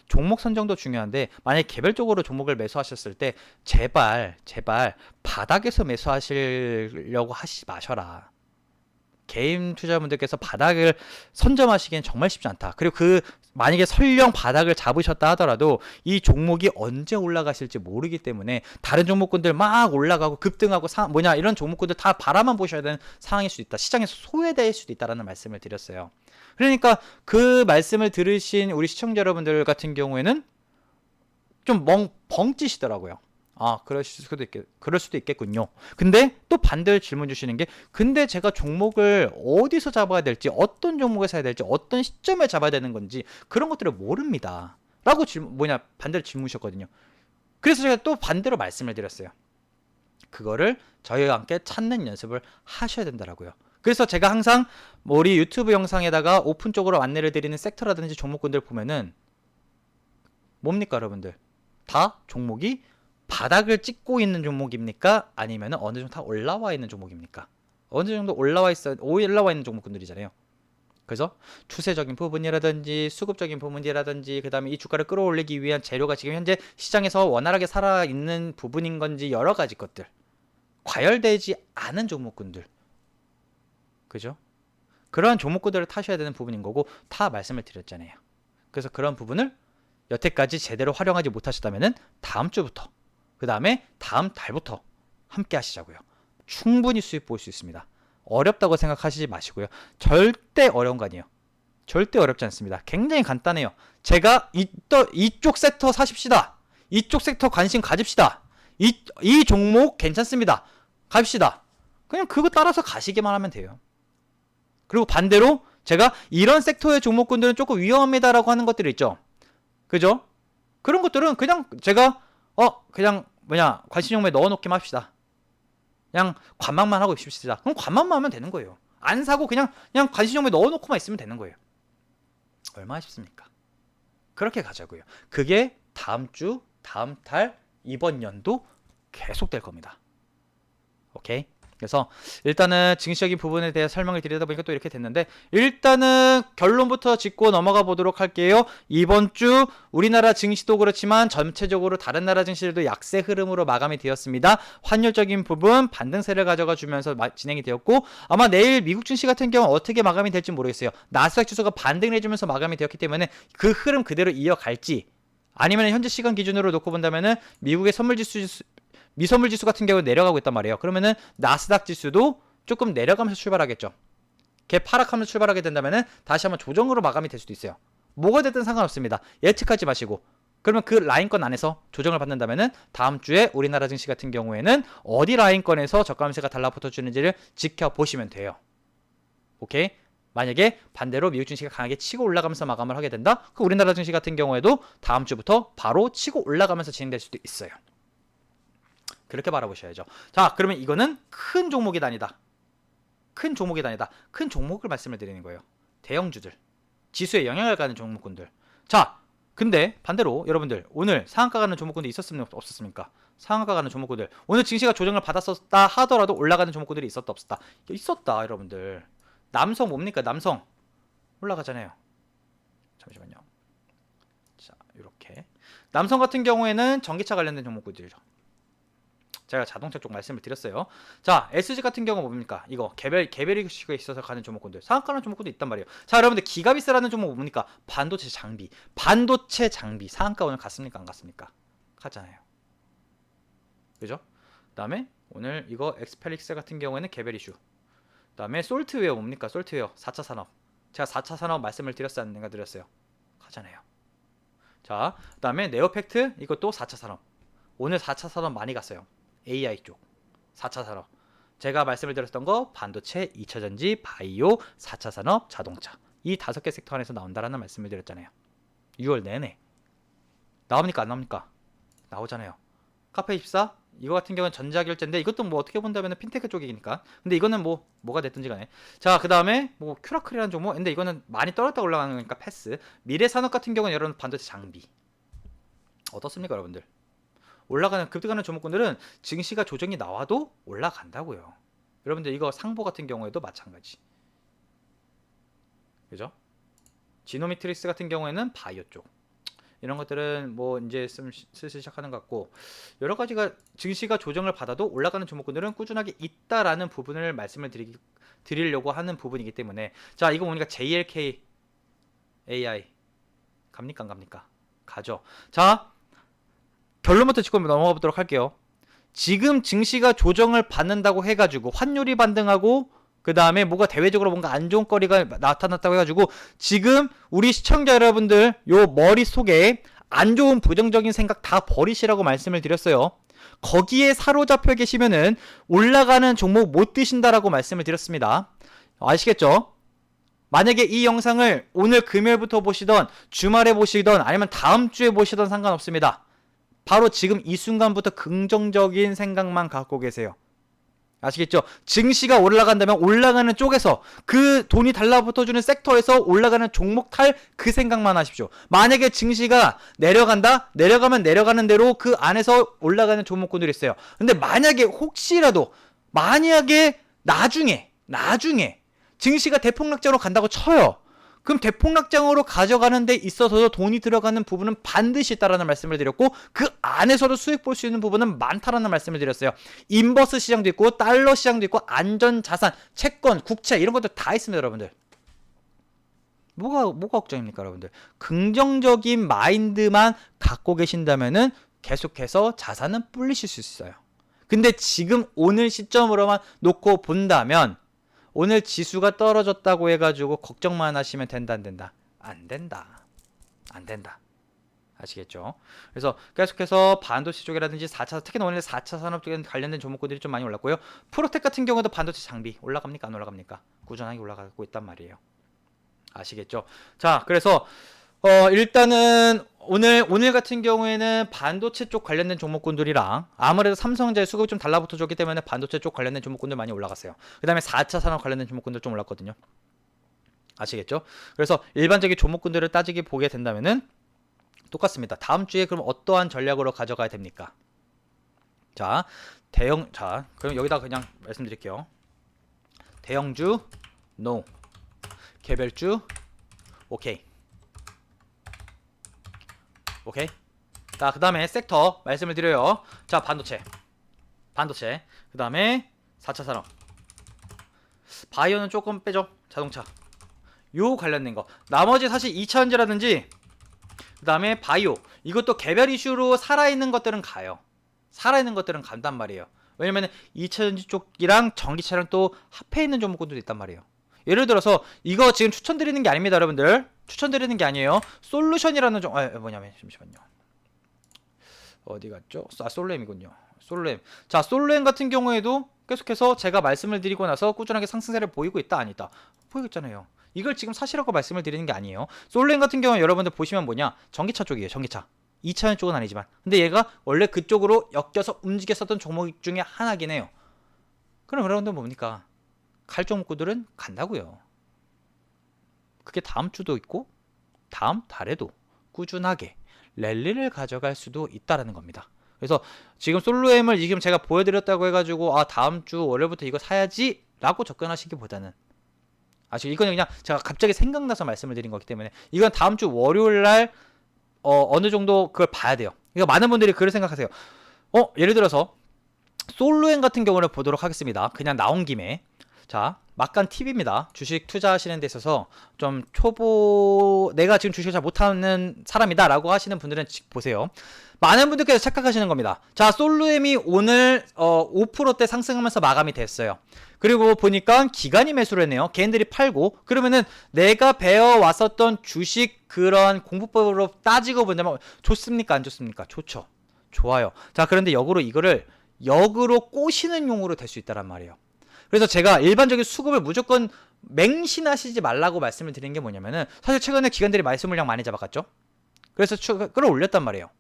종목 선정도 중요한데, 만약에 개별적으로 종목을 매수하셨을 때 제발 바닥에서 매수하시려고 하시지 마셔라. 개인 투자분들께서 바닥을 선점하시기엔 정말 쉽지 않다. 그리고 만약에 설령 바닥을 잡으셨다 하더라도 이 종목이 언제 올라가실지 모르기 때문에 다른 종목군들 막 올라가고 급등하고 이런 종목군들 다 바라만 보셔야 되는 상황일 수도 있다. 시장에서 소외될 수도 있다라는 말씀을 드렸어요. 그러니까 그 말씀을 들으신 우리 시청자 여러분들 같은 경우에는 좀 벙찌시더라고요. 그럴 수도 있겠군요. 근데 또 반대로 질문 주시는 게, 근데 제가 종목을 어디서 잡아야 될지, 어떤 종목을 사야 될지, 어떤 시점에 잡아야 되는 건지 그런 것들을 모릅니다. 라고 반대로 질문 주셨거든요. 그래서 제가 또 반대로 말씀을 드렸어요. 그거를 저희와 함께 찾는 연습을 하셔야 된다라고요. 그래서 제가 항상 우리 유튜브 영상에다가 오픈적으로 안내를 드리는 섹터라든지 종목군들 보면은 뭡니까, 여러분들? 다 종목이 바닥을 찍고 있는 종목입니까? 아니면 어느 정도 다 올라와 있는 종목입니까? 어느 정도 올라와 있는 종목군들이잖아요. 그래서 추세적인 부분이라든지 수급적인 부분이라든지, 그 다음에 이 주가를 끌어올리기 위한 재료가 지금 현재 시장에서 원활하게 살아있는 부분인 건지, 여러 가지 것들, 과열되지 않은 종목군들, 그죠? 그러한 종목군들을 타셔야 되는 부분인 거고, 다 말씀을 드렸잖아요. 그래서 그런 부분을 여태까지 제대로 활용하지 못하셨다면 다음 주부터, 그 다음에 다음 달부터 함께 하시자고요. 충분히 수익 볼 수 있습니다. 어렵다고 생각하시지 마시고요. 절대 어려운 거 아니에요. 절대 어렵지 않습니다. 굉장히 간단해요. 제가 이쪽 섹터 사십시다. 이쪽 섹터 관심 가집시다. 이 종목 괜찮습니다. 갑시다. 그냥 그거 따라서 가시기만 하면 돼요. 그리고 반대로 제가 이런 섹터의 종목군들은 조금 위험합니다라고 하는 것들이 있죠. 그죠? 그런 것들은 그냥 제가 그냥 관심 종목에 넣어놓기만 합시다. 그냥 관망만 하고 있읍시다. 그럼 관망만 하면 되는 거예요. 안 사고 그냥 관심 종목에 넣어놓고만 있으면 되는 거예요. 얼마나 쉽습니까? 그렇게 가자고요. 그게 다음 주, 다음 달, 이번 연도 계속 될 겁니다. 오케이? 그래서 일단은 증시적인 부분에 대해 설명을 드리다 보니까 또 이렇게 됐는데, 일단은 결론부터 짚고 넘어가 보도록 할게요. 이번 주 우리나라 증시도 그렇지만 전체적으로 다른 나라 증시들도 약세 흐름으로 마감이 되었습니다. 환율적인 부분 반등세를 가져가 주면서 진행이 되었고, 아마 내일 미국 증시 같은 경우 어떻게 마감이 될지 모르겠어요. 나스닥 지수가 반등을 해주면서 마감이 되었기 때문에 그 흐름 그대로 이어갈지, 아니면 현재 시간 기준으로 놓고 본다면은 미국의 미선물 지수 같은 경우는 내려가고 있단 말이에요. 그러면은 나스닥 지수도 조금 내려가면서 출발하겠죠. 걔 하락하면서 출발하게 된다면은 다시 한번 조정으로 마감이 될 수도 있어요. 뭐가 됐든 상관없습니다. 예측하지 마시고. 그러면 그 라인권 안에서 조정을 받는다면은 다음 주에 우리나라 증시 같은 경우에는 어디 라인권에서 저가매수가 달라붙어 주는지를 지켜보시면 돼요. 오케이? 만약에 반대로 미국 증시가 강하게 치고 올라가면서 마감을 하게 된다? 그 우리나라 증시 같은 경우에도 다음 주부터 바로 치고 올라가면서 진행될 수도 있어요. 그렇게 바라보셔야죠. 자, 그러면 이거는 큰 종목이 아니다. 큰 종목이 아니다. 큰 종목을 말씀을 드리는 거예요. 대형주들. 지수에 영향을 가는 종목군들. 자, 근데 반대로 여러분들 오늘 상한가 가는 종목군들 있었습니까? 없었습니까? 상한가 가는 종목군들. 오늘 증시가 조정을 받았었다 하더라도 올라가는 종목군들이 있었다 없었다? 있었다, 여러분들. 남성 뭡니까? 남성. 올라가잖아요. 잠시만요. 자, 이렇게. 남성 같은 경우에는 전기차 관련된 종목군들이죠. 제가 자동차 쪽 말씀을 드렸어요. 자, SG 같은 경우 뭡니까? 이거 개별 이슈가 있어서 가는 종목군들. 상한가는 종목군도 있단 말이에요. 자, 여러분들 기가비스라는 종목 뭡니까? 반도체 장비. 상한가 오늘 갔습니까? 안 갔습니까? 갔잖아요. 그죠? 그다음에 오늘 이거 엑스펠릭스 같은 경우에는 개별 이슈. 그다음에 솔트웨어 뭡니까? 솔트웨어 4차 산업. 제가 4차 산업 말씀을 드렸었는가 드렸어요. 가잖아요. 자, 그다음에 네오팩트 이것도 4차 산업. 오늘 4차 산업 많이 갔어요. AI 쪽 4차 산업, 제가 말씀을 드렸던 거 반도체, 2차전지, 바이오, 4차 산업, 자동차, 이 5개 섹터 안에서 나온다라는 말씀을 드렸잖아요. 6월 내내 나옵니까 안 나옵니까? 나오잖아요. 카페24 이거 같은 경우는 전자결제인데 이것도 뭐 어떻게 본다면 핀테크 쪽이니까. 근데 이거는 뭐가 됐든지 간에. 자, 그 다음에 뭐 큐라클이라는 종목. 근데 이거는 많이 떨어졌다 올라가는 거니까 패스. 미래산업 같은 경우는 여러분 반도체 장비 어떻습니까 여러분들? 올라가는 급등하는 종목군들은 증시가 조정이 나와도 올라간다고요. 여러분들 이거 상보 같은 경우에도 마찬가지. 그죠? 지노미트릭스 같은 경우에는 바이오 쪽. 이런 것들은 뭐 이제 슬슬 시작하는 것 같고, 여러 가지가 증시가 조정을 받아도 올라가는 종목군들은 꾸준하게 있다라는 부분을 말씀을 드리려고 하는 부분이기 때문에. 자, 이거 보니까 JLK AI 갑니까 안 갑니까? 가죠. 자, 결론부터 짚고 넘어가 보도록 할게요. 지금 증시가 조정을 받는다고 해가지고 환율이 반등하고 그 다음에 뭐가 대외적으로 뭔가 안 좋은 거리가 나타났다고 해가지고 지금 우리 시청자 여러분들 요 머릿속에 안 좋은 부정적인 생각 다 버리시라고 말씀을 드렸어요. 거기에 사로잡혀 계시면은 올라가는 종목 못 드신다라고 말씀을 드렸습니다. 아시겠죠? 만약에 이 영상을 오늘 금요일부터 보시던 주말에 보시던 아니면 다음 주에 보시던 상관없습니다. 바로 지금 이 순간부터 긍정적인 생각만 갖고 계세요. 아시겠죠? 증시가 올라간다면 올라가는 쪽에서 그 돈이 달라붙어주는 섹터에서 올라가는 종목 탈 그 생각만 하십시오. 만약에 증시가 내려간다? 내려가면 내려가는 대로 그 안에서 올라가는 종목군들이 있어요. 근데 만약에 혹시라도 만약에 나중에 증시가 대폭락장으로 간다고 쳐요. 그럼 대폭락장으로 가져가는 데 있어서도 돈이 들어가는 부분은 반드시 있다라는 말씀을 드렸고, 그 안에서도 수익 볼 수 있는 부분은 많다라는 말씀을 드렸어요. 인버스 시장도 있고 달러 시장도 있고 안전자산, 채권, 국채 이런 것들 다 있습니다. 여러분들 뭐가 걱정입니까 여러분들? 긍정적인 마인드만 갖고 계신다면은 계속해서 자산은 불리실 수 있어요. 근데 지금 오늘 시점으로만 놓고 본다면 오늘 지수가 떨어졌다고 해가지고 걱정만 하시면 된다 안 된다. 안 된다. 아시겠죠? 그래서 계속해서 반도체 쪽이라든지 4차, 특히나 오늘 4차 산업 쪽에 관련된 종목군들이 좀 많이 올랐고요. 프로텍 같은 경우도 반도체 장비 올라갑니까? 안 올라갑니까? 꾸준하게 올라가고 있단 말이에요. 아시겠죠? 자, 그래서 일단은 오늘 같은 경우에는 반도체 쪽 관련된 종목군들이랑 아무래도 삼성전자 수급이 좀 달라붙어졌기 때문에 반도체 쪽 관련된 종목군들 많이 올라갔어요. 그 다음에 4차 산업 관련된 종목군들 좀 올랐거든요. 아시겠죠? 그래서 일반적인 종목군들을 따지게 보게 된다면은 똑같습니다. 다음 주에 그럼 어떠한 전략으로 가져가야 됩니까? 자, 자, 그럼 여기다 그냥 말씀드릴게요. 대형주, NO. 개별주, 오케이. 오케이. 자, 그 다음에 섹터 말씀을 드려요. 자, 반도체. 그 다음에 4차 산업. 바이오는 조금 빼죠. 자동차. 요 관련된 거. 나머지 사실 2차 전지라든지 그 다음에 바이오. 이것도 개별 이슈로 살아있는 것들은 가요. 살아있는 것들은 간단 말이에요. 왜냐면 2차 전지 쪽이랑 전기차랑 또 합해 있는 종목군들도 있단 말이에요. 예를 들어서 이거 지금 추천드리는 게 아닙니다, 여러분들. 추천드리는 게 아니에요. 솔루션이라는 뭐냐면 잠시만요. 어디 갔죠? 솔루엠이군요. 솔루엠. 자, 솔루엠 같은 경우에도 계속해서 제가 말씀을 드리고 나서 꾸준하게 상승세를 보이고 있다, 아니다. 보이고 있잖아요. 이걸 지금 사실하고 말씀을 드리는 게 아니에요. 솔루엠 같은 경우는 여러분들 보시면 뭐냐? 전기차 쪽이에요, 전기차. 2차원 쪽은 아니지만. 근데 얘가 원래 그쪽으로 엮여서 움직였었던 종목 중에 하나긴 해요. 그럼 여러분들 뭡니까? 갈 종목들은 간다고요. 그게 다음 주도 있고 다음 달에도 꾸준하게 랠리를 가져갈 수도 있다라는 겁니다. 그래서 지금 솔로엠을 지금 제가 보여드렸다고 해가지고 아 다음 주 월요일부터 이거 사야지 라고 접근하시기보다는 이건 그냥 제가 갑자기 생각나서 말씀을 드린 거기 때문에 이건 다음 주 월요일날 어느 정도 그걸 봐야 돼요. 그러니까 많은 분들이 그걸 생각하세요. 예를 들어서 솔로엠 같은 경우를 보도록 하겠습니다. 그냥 나온 김에 자, 막간 팁입니다. 주식 투자하시는 데 있어서 좀 내가 지금 주식을 잘 못하는 사람이다 라고 하시는 분들은 보세요. 많은 분들께서 착각하시는 겁니다. 자, 솔루엠이 오늘 5%대 상승하면서 마감이 됐어요. 그리고 보니까 기관이 매수를 했네요. 개인들이 팔고. 그러면은 내가 배워왔었던 주식 그런 공부법으로 따지고 본다면 좋습니까? 안 좋습니까? 좋죠. 좋아요. 자, 그런데 이거를 역으로 꼬시는 용어로 될 수 있다란 말이에요. 그래서 제가 일반적인 수급을 무조건 맹신하시지 말라고 말씀을 드린 게 뭐냐면은 사실 최근에 기관들이 말씀 물량 많이 잡아갔죠. 그래서 끌어올렸단 말이에요.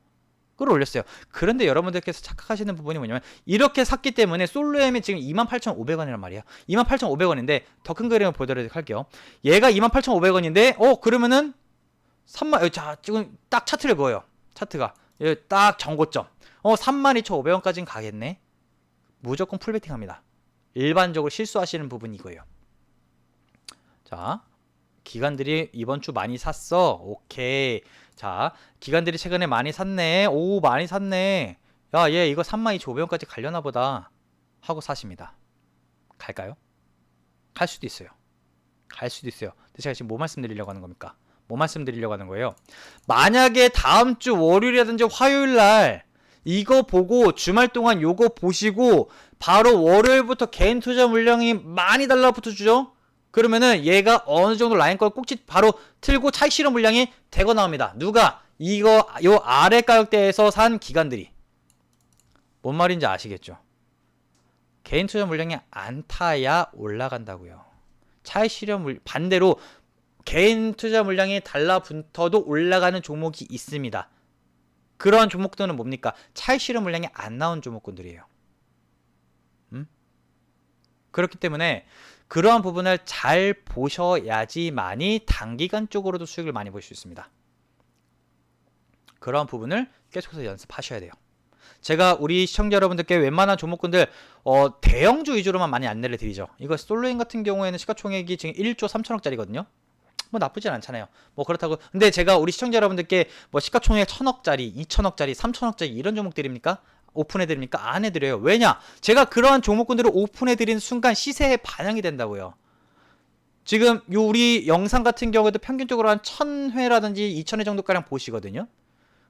끌어올렸어요. 그런데 여러분들께서 착각하시는 부분이 뭐냐면 이렇게 샀기 때문에 솔루엠이 지금 28,500원이란 말이야. 28,500원인데 더 큰 그림을 보여드리도록 할게요. 얘가 28,500원인데 그러면은 3만 자 지금 딱 차트를 그어요. 차트가 딱 정고점 32,500원까지는 가겠네. 무조건 풀베팅합니다. 일반적으로 실수하시는 부분이 이거예요. 자, 기관들이 이번 주 많이 샀어. 오케이. 자, 기관들이 최근에 많이 샀네. 오, 많이 샀네. 야, 얘 이거 32,500원까지 가려나 보다 하고 사십니다. 갈까요? 갈 수도 있어요. 갈 수도 있어요. 근데 제가 지금 뭐 말씀드리려고 하는 겁니까? 뭐 말씀드리려고 하는 거예요? 만약에 다음 주 월요일이라든지 화요일 날 이거 보고 주말 동안 요거 보시고 바로 월요일부터 개인 투자 물량이 많이 달라붙어 주죠. 그러면은 얘가 어느 정도 라인권 꼭지 바로 틀고 차익 실현 물량이 대거 나옵니다. 누가? 요 아래 가격대에서 산 기관들이. 뭔 말인지 아시겠죠? 개인 투자 물량이 안 타야 올라간다고요. 차익 실현 반대로 개인 투자 물량이 달라붙어도 올라가는 종목이 있습니다. 그런 종목들은 뭡니까? 차익 실현 물량이 안 나온 종목군들이에요. 그렇기 때문에 그러한 부분을 잘 보셔야지만이 단기간 쪽으로도 수익을 많이 볼 수 있습니다. 그러한 부분을 계속해서 연습하셔야 돼요. 제가 우리 시청자 여러분들께 웬만한 종목군들 대형주 위주로만 많이 안내를 드리죠. 이거 솔루엠 같은 경우에는 시가총액이 지금 1조 3천억짜리거든요. 뭐 나쁘진 않잖아요. 뭐 그렇다고 근데 제가 우리 시청자 여러분들께 뭐 시가총액 1,000억짜리, 2,000억짜리, 3,000억짜리 이런 종목 드립니까? 오픈해드립니까? 안 해드려요. 왜냐? 제가 그러한 종목군들을 오픈해드리는 순간 시세에 반영이 된다고요. 지금 우리 영상 같은 경우에도 평균적으로 한 1,000회라든지 2,000회 정도가량 보시거든요.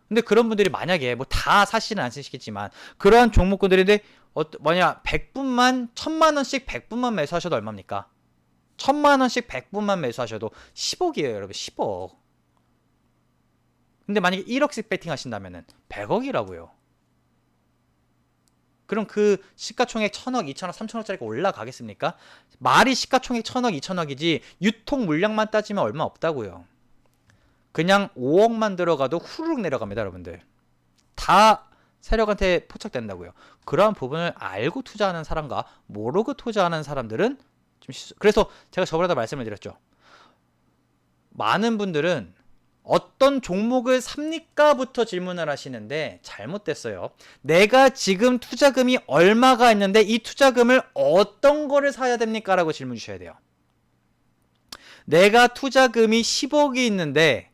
근데 그런 분들이 만약에 뭐 다 사시는 않으시겠지만 그러한 종목군들인데 100분만 1,000만원씩 100분만 매수하셔도 얼마입니까? 1,000만원씩 100분만 매수하셔도 10억이에요 여러분. 10억. 근데 만약에 1억씩 베팅 하신다면은 100억이라고요. 그럼 그 시가총액 1000억, 2000억, 3000억짜리가 올라가겠습니까? 말이 시가총액 1000억, 2000억이지 유통 물량만 따지면 얼마 없다고요. 그냥 5억만 들어가도 후루룩 내려갑니다, 여러분들. 다 세력한테 포착된다고요. 그러한 부분을 알고 투자하는 사람과 모르고 투자하는 사람들은 좀 그래서 제가 저번에도 말씀을 드렸죠. 많은 분들은 어떤 종목을 삽니까?부터 질문을 하시는데 잘못됐어요. 내가 지금 투자금이 얼마가 있는데 이 투자금을 어떤 거를 사야 됩니까? 라고 질문 주셔야 돼요. 내가 투자금이 10억이 있는데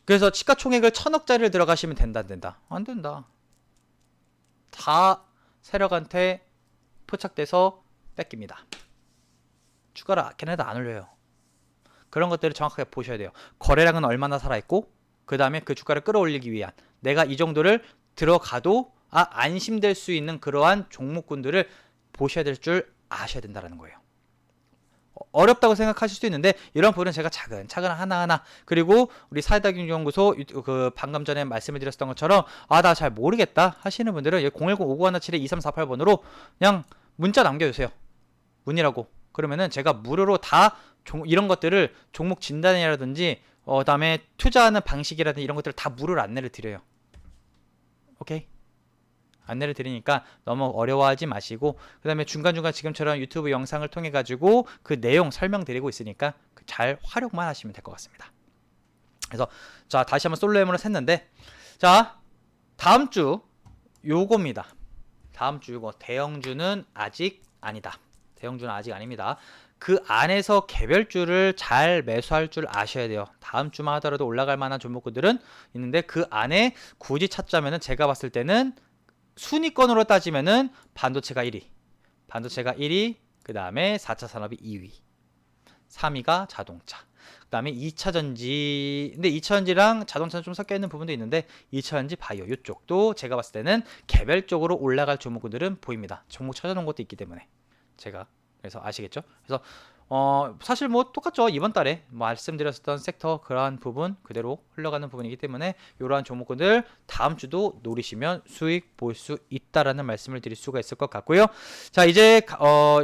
그래서 시가총액을 1000억짜리를 들어가시면 된다 안 된다? 안 된다. 다 세력한테 포착돼서 뺏깁니다. 주가를 걔네도 안 올려요. 그런 것들을 정확하게 보셔야 돼요. 거래량은 얼마나 살아있고 그 다음에 그 주가를 끌어올리기 위한 내가 이 정도를 들어가도 안심될 수 있는 그러한 종목군들을 보셔야 될 줄 아셔야 된다는 거예요. 어렵다고 생각하실 수도 있는데 이런 부분은 제가 차근차근 하나하나 그리고 우리 사회다경연구소 그 방금 전에 말씀을 드렸던 것처럼 나 잘 모르겠다 하시는 분들은 010-5917-2348번으로 그냥 문자 남겨주세요. 문의라고. 그러면은 제가 무료로 다 이런 것들을 종목 진단이라든지 그다음에 투자하는 방식이라든지 이런 것들을 다 무료로 안내를 드려요. 오케이? 안내를 드리니까 너무 어려워하지 마시고 그 다음에 중간중간 지금처럼 유튜브 영상을 통해 가지고 그 내용 설명드리고 있으니까 잘 활용만 하시면 될 것 같습니다. 그래서 자 다시 한번 솔로 해머를 샜는데 자 다음 주 요겁니다. 다음 주 요거 대형주는 아직 아니다. 대형주는 아직 아닙니다. 그 안에서 개별주를 잘 매수할 줄 아셔야 돼요. 다음 주만 하더라도 올라갈 만한 종목들은 있는데 그 안에 굳이 찾자면은 제가 봤을 때는 순위권으로 따지면은 반도체가 1위, 반도체가 1위, 그 다음에 4차 산업이 2위, 3위가 자동차, 그 다음에 2차 전지. 근데 2차 전지랑 자동차는 좀 섞여 있는 부분도 있는데 2차 전지 바이오 이쪽도 제가 봤을 때는 개별적으로 올라갈 종목들은 보입니다. 종목 찾아놓은 것도 있기 때문에 제가 그래서 아시겠죠? 그래서 사실 뭐 똑같죠. 이번 달에 말씀드렸었던 섹터 그러한 부분 그대로 흘러가는 부분이기 때문에 이러한 종목들 다음 주도 노리시면 수익 볼 수 있다라는 말씀을 드릴 수가 있을 것 같고요. 자 이제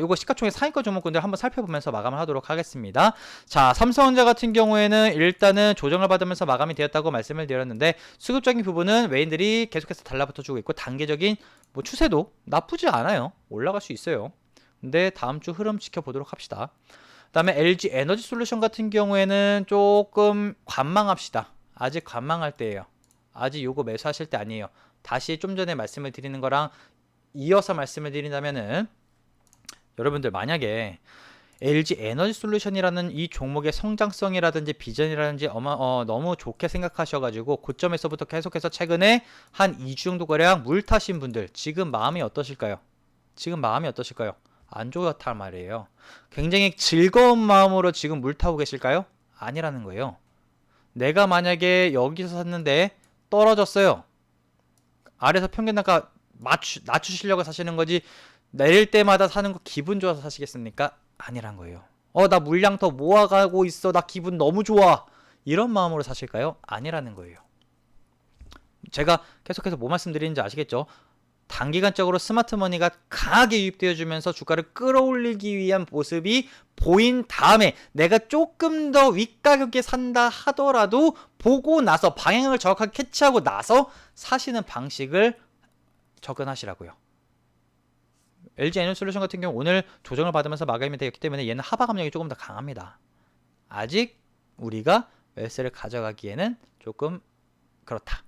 요거 시가총액 상위권 종목군들 한번 살펴보면서 마감을 하도록 하겠습니다. 자 삼성전자 같은 경우에는 일단은 조정을 받으면서 마감이 되었다고 말씀을 드렸는데 수급적인 부분은 외인들이 계속해서 달라붙어주고 있고 단계적인 뭐 추세도 나쁘지 않아요. 올라갈 수 있어요. 근데 다음 주 흐름 지켜보도록 합시다. 그 다음에 LG 에너지 솔루션 같은 경우에는 조금 관망합시다. 아직 관망할 때예요. 아직 요거 매수하실 때 아니에요. 다시 좀 전에 말씀을 드리는 거랑 이어서 말씀을 드린다면은 여러분들 만약에 LG 에너지 솔루션이라는 이 종목의 성장성이라든지 비전이라든지 너무 좋게 생각하셔가지고 고점에서부터 계속해서 최근에 한 2주 정도 거래량 물 타신 분들 지금 마음이 어떠실까요? 지금 마음이 어떠실까요? 안 좋단 말이에요. 굉장히 즐거운 마음으로 지금 물 타고 계실까요? 아니라는 거예요. 내가 만약에 여기서 샀는데 떨어졌어요. 아래서 평균단가 낮추시려고 사시는 거지 내릴 때마다 사는 거 기분 좋아서 사시겠습니까? 아니란 거예요. 나 물량 더 모아가고 있어. 나 기분 너무 좋아. 이런 마음으로 사실까요? 아니라는 거예요. 제가 계속해서 뭐 말씀드리는지 아시겠죠? 단기간적으로 스마트머니가 강하게 유입되어 주면서 주가를 끌어올리기 위한 모습이 보인 다음에 내가 조금 더 윗가격에 산다 하더라도 보고 나서 방향을 정확하게 캐치하고 나서 사시는 방식을 접근하시라고요. LG 에너지솔루션 같은 경우 오늘 조정을 받으면서 마감이 되었기 때문에 얘는 하방 압력이 조금 더 강합니다. 아직 우리가 매수를 가져가기에는 조금 그렇다.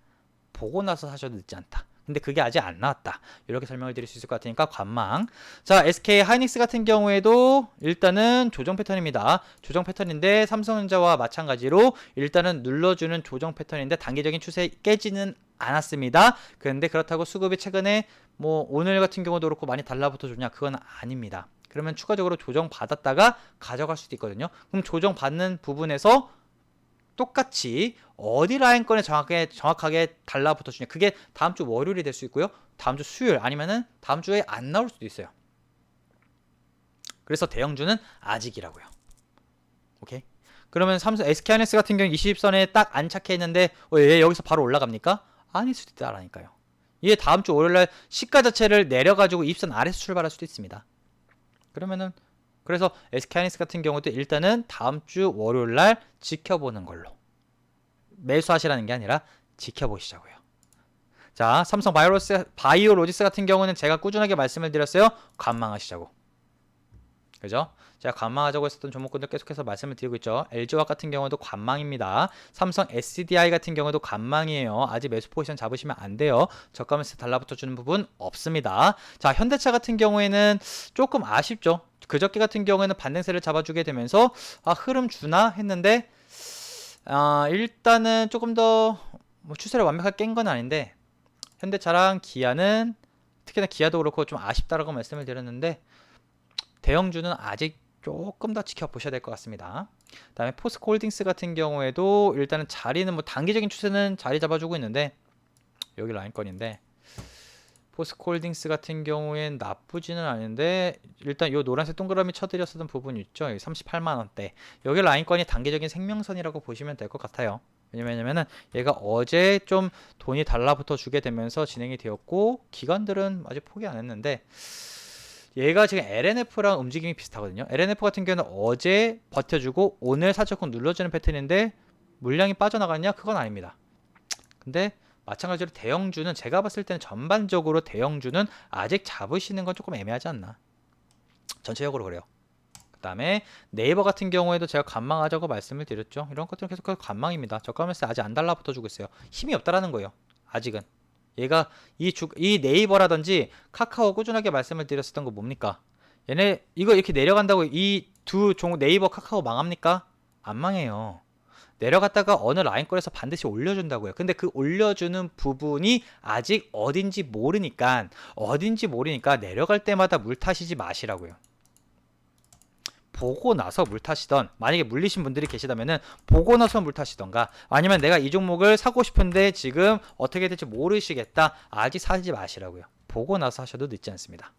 보고 나서 사셔도 늦지 않다. 근데 그게 아직 안 나왔다. 이렇게 설명을 드릴 수 있을 것 같으니까 관망. 자, SK 하이닉스 같은 경우에도 일단은 조정 패턴입니다. 조정 패턴인데 삼성전자와 마찬가지로 일단은 눌러주는 조정 패턴인데 단기적인 추세 깨지는 않았습니다. 그런데 그렇다고 수급이 최근에 뭐 오늘 같은 경우도 그렇고 많이 달라붙어 주냐? 그건 아닙니다. 그러면 추가적으로 조정 받았다가 가져갈 수도 있거든요. 그럼 조정 받는 부분에서 똑같이 어디 라인권에 정확하게 달라붙어 주냐. 그게 다음 주 월요일이 될 수 있고요. 다음 주 수요일 아니면은 다음 주에 안 나올 수도 있어요. 그래서 대형주는 아직이라고요. 오케이. 그러면 삼성 SK하이닉스 같은 경우 20선에 딱 안착해 있는데 얘 여기서 바로 올라갑니까? 아닐 수도 있다라니까요. 얘 다음 주 월요일날 시가 자체를 내려가지고 20선 아래에서 출발할 수도 있습니다. 그러면은 그래서 SK하이닉스 같은 경우도 일단은 다음 주 월요일날 지켜보는 걸로, 매수하시라는 게 아니라 지켜보시자고요. 자, 삼성 바이오로직스 같은 경우는 제가 꾸준하게 말씀을 드렸어요. 관망하시자고. 그죠? 제가 관망하자고 했었던 종목군들 계속해서 말씀을 드리고 있죠. LG화학 같은 경우도 관망입니다. 삼성 SDI 같은 경우도 관망이에요. 아직 매수 포지션 잡으시면 안 돼요. 저가면서 달라붙어 주는 부분 없습니다. 자, 현대차 같은 경우에는 조금 아쉽죠. 그저께 같은 경우에는 반등세를 잡아주게 되면서 흐름 주나 했는데 일단은 조금 더 추세를 완벽하게 깬 건 아닌데, 현대차랑 기아는 특히나 기아도 그렇고 좀 아쉽다라고 말씀을 드렸는데, 대형주는 아직 조금 더 지켜보셔야 될 것 같습니다. 그 다음에 포스코홀딩스 같은 경우에도 일단은 자리는 단기적인 추세는 자리 잡아주고 있는데, 여기 라인권인데 포스코홀딩스 같은 경우엔 나쁘지는 않은데, 일단 요 노란색 동그라미 쳐드렸었던 부분이 있죠. 38만원대 여기 라인권이 단기적인 생명선이라고 보시면 될 것 같아요. 왜냐면은 얘가 어제 좀 돈이 달라붙어 주게 되면서 진행이 되었고, 기관들은 아직 포기 안 했는데, 얘가 지금 LNF랑 움직임이 비슷하거든요. LNF 같은 경우는 어제 버텨주고 오늘 살짝 눌러주는 패턴인데 물량이 빠져나갔냐? 그건 아닙니다. 근데 마찬가지로 대형주는 제가 봤을 때는 전반적으로 대형주는 아직 잡으시는 건 조금 애매하지 않나. 전체적으로 그래요. 그 다음에 네이버 같은 경우에도 제가 관망하자고 말씀을 드렸죠. 이런 것들은 계속 관망입니다. 저가면서 아직 안 달라붙어 주고 있어요. 힘이 없다라는 거예요. 아직은. 얘가 이 네이버라든지 카카오 꾸준하게 말씀을 드렸었던 거 뭡니까? 얘네 이거 이렇게 내려간다고 이 두 종목 네이버 카카오 망합니까? 안 망해요. 내려갔다가 어느 라인권에서 반드시 올려준다고요. 근데 그 올려주는 부분이 아직 어딘지 모르니까 내려갈 때마다 물 타시지 마시라고요. 보고 나서 물 타시던, 만약에 물리신 분들이 계시다면은 보고 나서 물 타시던가, 아니면 내가 이 종목을 사고 싶은데 지금 어떻게 될지 모르시겠다, 아직 사지 마시라고요. 보고 나서 하셔도 늦지 않습니다.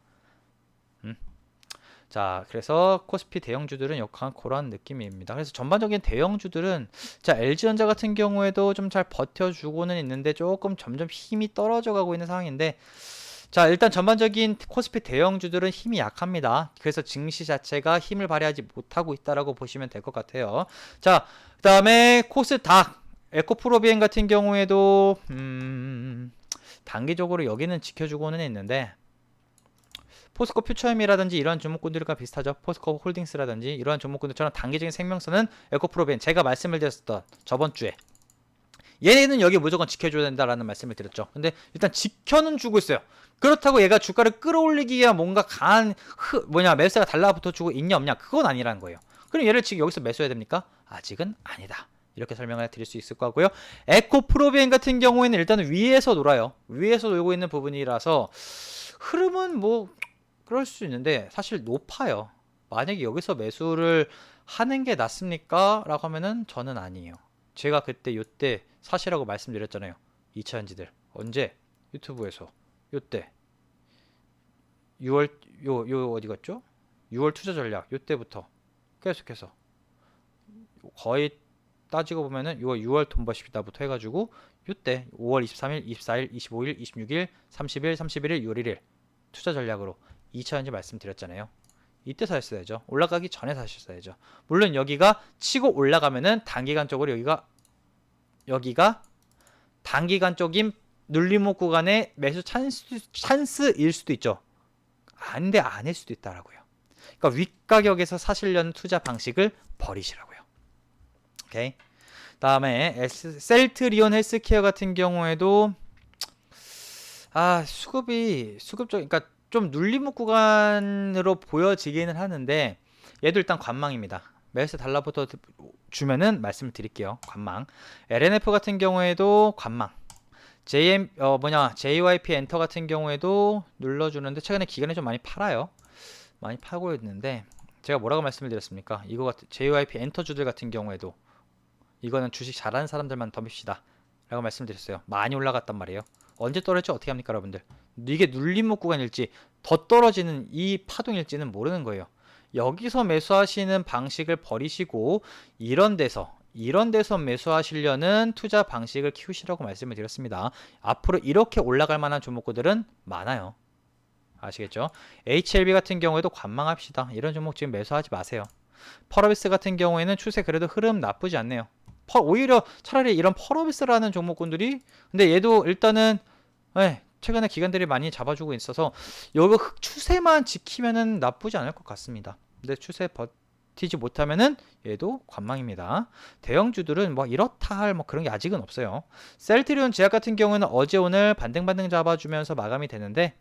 자, 그래서 코스피 대형주들은 약간 그런 느낌입니다. 그래서 전반적인 대형주들은, 자, LG전자 같은 경우에도 좀 잘 버텨주고는 있는데 조금 점점 힘이 떨어져 가고 있는 상황인데, 자, 일단 전반적인 코스피 대형주들은 힘이 약합니다. 그래서 증시 자체가 힘을 발휘하지 못하고 있다라고 보시면 될 것 같아요. 자, 그 다음에 코스닥, 에코프로비엔 같은 경우에도 단기적으로 여기는 지켜주고는 있는데, 포스코 퓨처엠이라든지 이러한 종목군들과 비슷하죠. 포스코 홀딩스라든지 이러한 종목군들처럼 단기적인 생명선은 에코프로비엔, 제가 말씀을 드렸던 저번 주에 얘는 여기 무조건 지켜줘야 된다라는 말씀을 드렸죠. 근데 일단 지켜는 주고 있어요. 그렇다고 얘가 주가를 끌어올리기 위한 뭔가 강한 매수가 달라붙어 주고 있냐 없냐, 그건 아니라는 거예요. 그럼 얘를 지금 여기서 매수해야 됩니까? 아직은 아니다. 이렇게 설명을 드릴 수 있을 것 같고요. 에코프로비엔 같은 경우에는 일단은 위에서 놀아요. 위에서 놀고 있는 부분이라서 흐름은 그럴 수 있는데 사실 높아요. 만약에 여기서 매수를 하는 게 낫습니까? 라고 하면은 저는 아니에요. 제가 그때 요때 사시라고 말씀드렸잖아요. 2차전지들 언제? 유튜브에서 요때 6월 요 어디 갔죠? 6월 투자 전략 요때부터 계속해서 거의 따지고 보면은 6월 돈 버십시다부터 해가지고 요때 5월 23일, 24일, 25일, 26일, 30일, 31일, 6월 1일 투자 전략으로 2차전지 말씀드렸잖아요. 이때 사셨어야죠. 올라가기 전에 사셨어야죠. 물론 여기가 치고 올라가면은 단기간적으로 여기가 단기간적인 눌림목 구간의 매수 찬스일 수도 있죠. 안돼 아닐 수도 있다라고요. 그러니까 윗가격에서 사시려는 투자 방식을 버리시라고요. 오케이. 다음에 셀트리온 헬스케어 같은 경우에도 수급적, 그러니까 좀 눌림목 구간으로 보여지기는 하는데 얘도 일단 관망입니다. 매수 달라붙어 주면은 말씀을 드릴게요. 관망. LNF 같은 경우에도 관망. JYP 엔터 같은 경우에도 눌러주는데 최근에 기간에 좀 많이 팔아요. 많이 파고 있는데 제가 뭐라고 말씀을 드렸습니까? 이거 같은 JYP 엔터주들 같은 경우에도 이거는 주식 잘하는 사람들만 덤빕시다 라고 말씀드렸어요. 많이 올라갔단 말이에요. 언제 떨어질지 어떻게 합니까 여러분들? 이게 눌림목 구간일지 더 떨어지는 이 파동일지는 모르는 거예요. 여기서 매수하시는 방식을 버리시고 이런 데서 매수하시려는 투자 방식을 키우시라고 말씀을 드렸습니다. 앞으로 이렇게 올라갈 만한 종목들은 많아요. 아시겠죠? HLB 같은 경우에도 관망합시다. 이런 종목 지금 매수하지 마세요. 펄어비스 같은 경우에는 추세 그래도 흐름 나쁘지 않네요. 오히려 차라리 이런 펄어비스라는 종목군들이, 근데 얘도 일단은 최근에 기관들이 많이 잡아주고 있어서 여기 추세만 지키면은 나쁘지 않을 것 같습니다. 근데 추세 버티지 못하면은 얘도 관망입니다. 대형주들은 뭐 이렇다 할 뭐 그런 게 아직은 없어요. 셀트리온 제약 같은 경우는 어제 오늘 반등반등 잡아주면서 마감이 되는데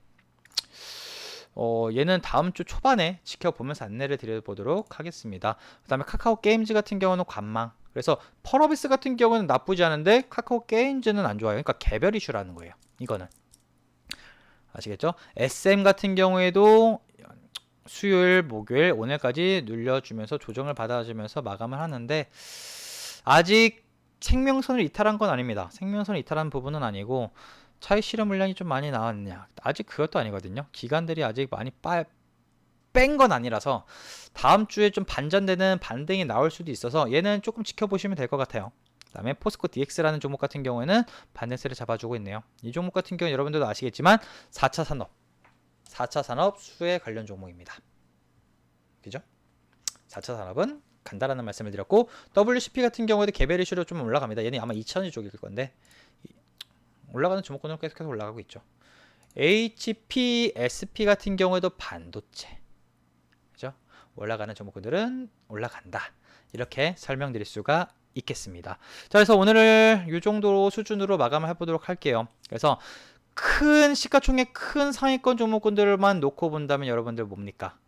얘는 다음 주 초반에 지켜보면서 안내를 드려보도록 하겠습니다. 그 다음에 카카오 게임즈 같은 경우는 관망. 그래서 펄어비스 같은 경우는 나쁘지 않은데 카카오 게임즈는 안 좋아요. 그러니까 개별 이슈라는 거예요. 이거는. 아시겠죠? SM 같은 경우에도 수요일, 목요일, 오늘까지 눌려주면서 조정을 받아주면서 마감을 하는데 아직 생명선을 이탈한 건 아닙니다. 생명선을 이탈한 부분은 아니고 차익 실현 물량이 좀 많이 나왔냐? 아직 그것도 아니거든요. 기관들이 아직 많이 뺀 건 아니라서 다음 주에 좀 반전되는 반등이 나올 수도 있어서 얘는 조금 지켜보시면 될 것 같아요. 그 다음에 포스코 DX라는 종목 같은 경우에는 반등세를 잡아주고 있네요. 이 종목 같은 경우는 여러분들도 아시겠지만 4차 산업 수혜 관련 종목입니다. 그죠? 4차 산업은 간다라는 말씀을 드렸고 WCP 같은 경우에도 개별 이슈로 좀 올라갑니다. 얘는 아마 2,000원 쪽일 건데 올라가는 종목군은 계속해서 올라가고 있죠. HPSP 같은 경우에도 반도체, 그죠? 올라가는 종목군들은 올라간다. 이렇게 설명드릴 수가 있겠습니다. 자, 그래서 오늘을 이 정도 수준으로 마감을 해보도록 할게요. 그래서 큰 시가총액 큰 상위권 종목군들만 놓고 본다면 여러분들 뭡니까?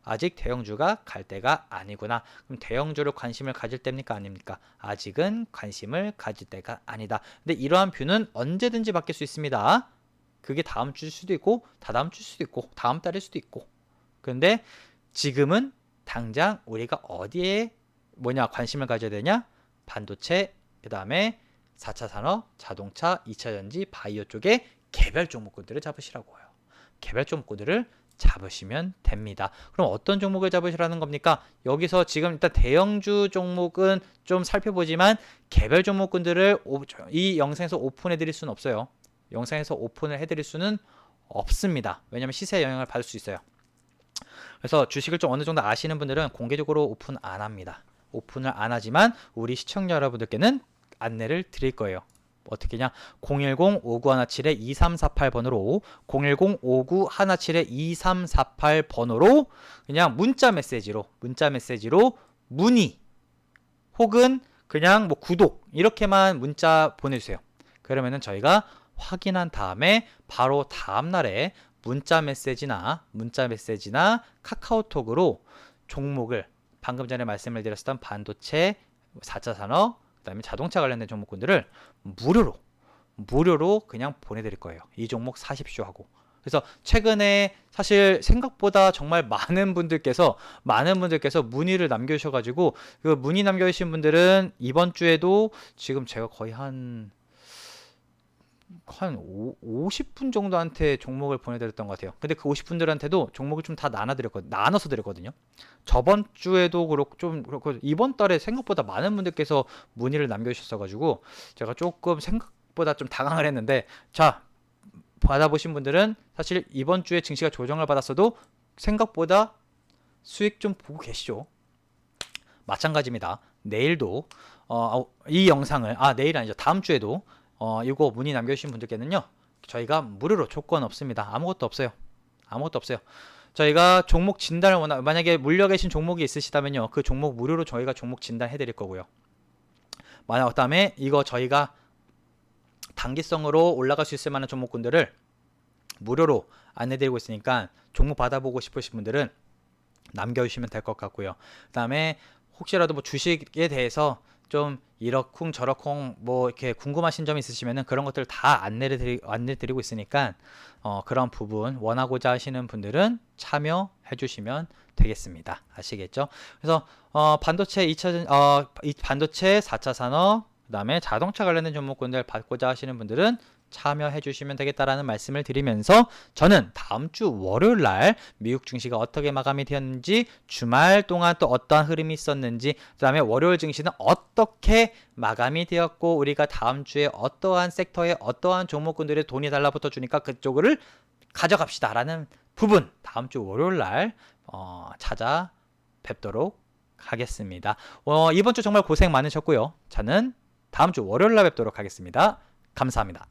아직 대형주가 갈 때가 아니구나. 그럼 대형주를 관심을 가질 때입니까? 아닙니까? 아직은 관심을 가질 때가 아니다. 근데 이러한 뷰는 언제든지 바뀔 수 있습니다. 그게 다음 주일 수도 있고 다다음 주일 수도 있고 다음 달일 수도 있고. 근데 지금은 당장 우리가 어디에 관심을 가져야 되냐? 반도체, 그 다음에 4차 산업, 자동차, 2차 전지, 바이오 쪽에 개별 종목군들을 잡으시라고요. 개별 종목군들을 잡으시면 됩니다. 그럼 어떤 종목을 잡으시라는 겁니까? 여기서 지금 일단 대형주 종목은 좀 살펴보지만 개별 종목군들을 이 영상에서 오픈해 드릴 수는 없어요. 영상에서 오픈을 해 드릴 수는 없습니다. 왜냐하면 시세 영향을 받을 수 있어요. 그래서 주식을 좀 어느 정도 아시는 분들은 공개적으로 오픈 안 합니다. 오픈을 안 하지만 우리 시청자 여러분들께는 안내를 드릴 거예요. 어떻게냐? 010-5917-2348번으로 010-5917-2348번으로 그냥 문자 메시지로 문의 혹은 그냥 뭐 구독 이렇게만 문자 보내주세요. 그러면은 저희가 확인한 다음에 바로 다음날에 문자 메시지나 카카오톡으로 종목을 방금 전에 말씀을 드렸던 반도체, 4차 산업, 그 다음에 자동차 관련된 종목군들을 무료로 그냥 보내드릴 거예요. 이 종목 사십시오 하고. 그래서 최근에 사실 생각보다 정말 많은 분들께서 문의를 남겨주셔가지고 그 문의 남겨주신 분들은 이번 주에도 지금 제가 거의 한 50분 정도한테 종목을 보내드렸던 것 같아요. 근데 그 50분들한테도 종목을 좀 다 나눠서 드렸거든요. 저번 주에도 그렇고 이번 달에 생각보다 많은 분들께서 문의를 남겨주셨어가지고 제가 조금 생각보다 좀 당황을 했는데, 자, 받아보신 분들은 사실 이번 주에 증시가 조정을 받았어도 생각보다 수익 좀 보고 계시죠. 마찬가지입니다. 내일도 이 영상을 내일 아니죠. 다음 주에도 이거 문의 남겨주신 분들께는요, 저희가 무료로 조건 없습니다. 아무것도 없어요. 저희가 종목 진단을 만약에 물려 계신 종목이 있으시다면요, 그 종목 무료로 저희가 종목 진단해 드릴 거고요. 그 다음에 이거 저희가 단기성으로 올라갈 수 있을 만한 종목군들을 무료로 안내 드리고 있으니까 종목 받아보고 싶으신 분들은 남겨주시면 될 것 같고요. 그 다음에 혹시라도 뭐 주식에 대해서 좀 이러쿵 저러쿵 뭐 이렇게 궁금하신 점이 있으시면은 그런 것들 다 안내 드리고 있으니까 그런 부분 원하고자 하시는 분들은 참여해 주시면 되겠습니다. 아시겠죠? 그래서 반도체 4차 산업, 그다음에 자동차 관련된 종목군들 받고자 하시는 분들은 참여해 주시면 되겠다라는 말씀을 드리면서 저는 다음 주 월요일 날 미국 증시가 어떻게 마감이 되었는지, 주말 동안 또 어떠한 흐름이 있었는지, 그다음에 월요일 증시는 어떻게 마감이 되었고 우리가 다음 주에 어떠한 섹터에 어떠한 종목군들의 돈이 달라붙어 주니까 그쪽을 가져갑시다라는 부분 다음 주 월요일 날 찾아뵙도록 하겠습니다. 이번 주 정말 고생 많으셨고요. 저는 다음 주 월요일 날 뵙도록 하겠습니다. 감사합니다.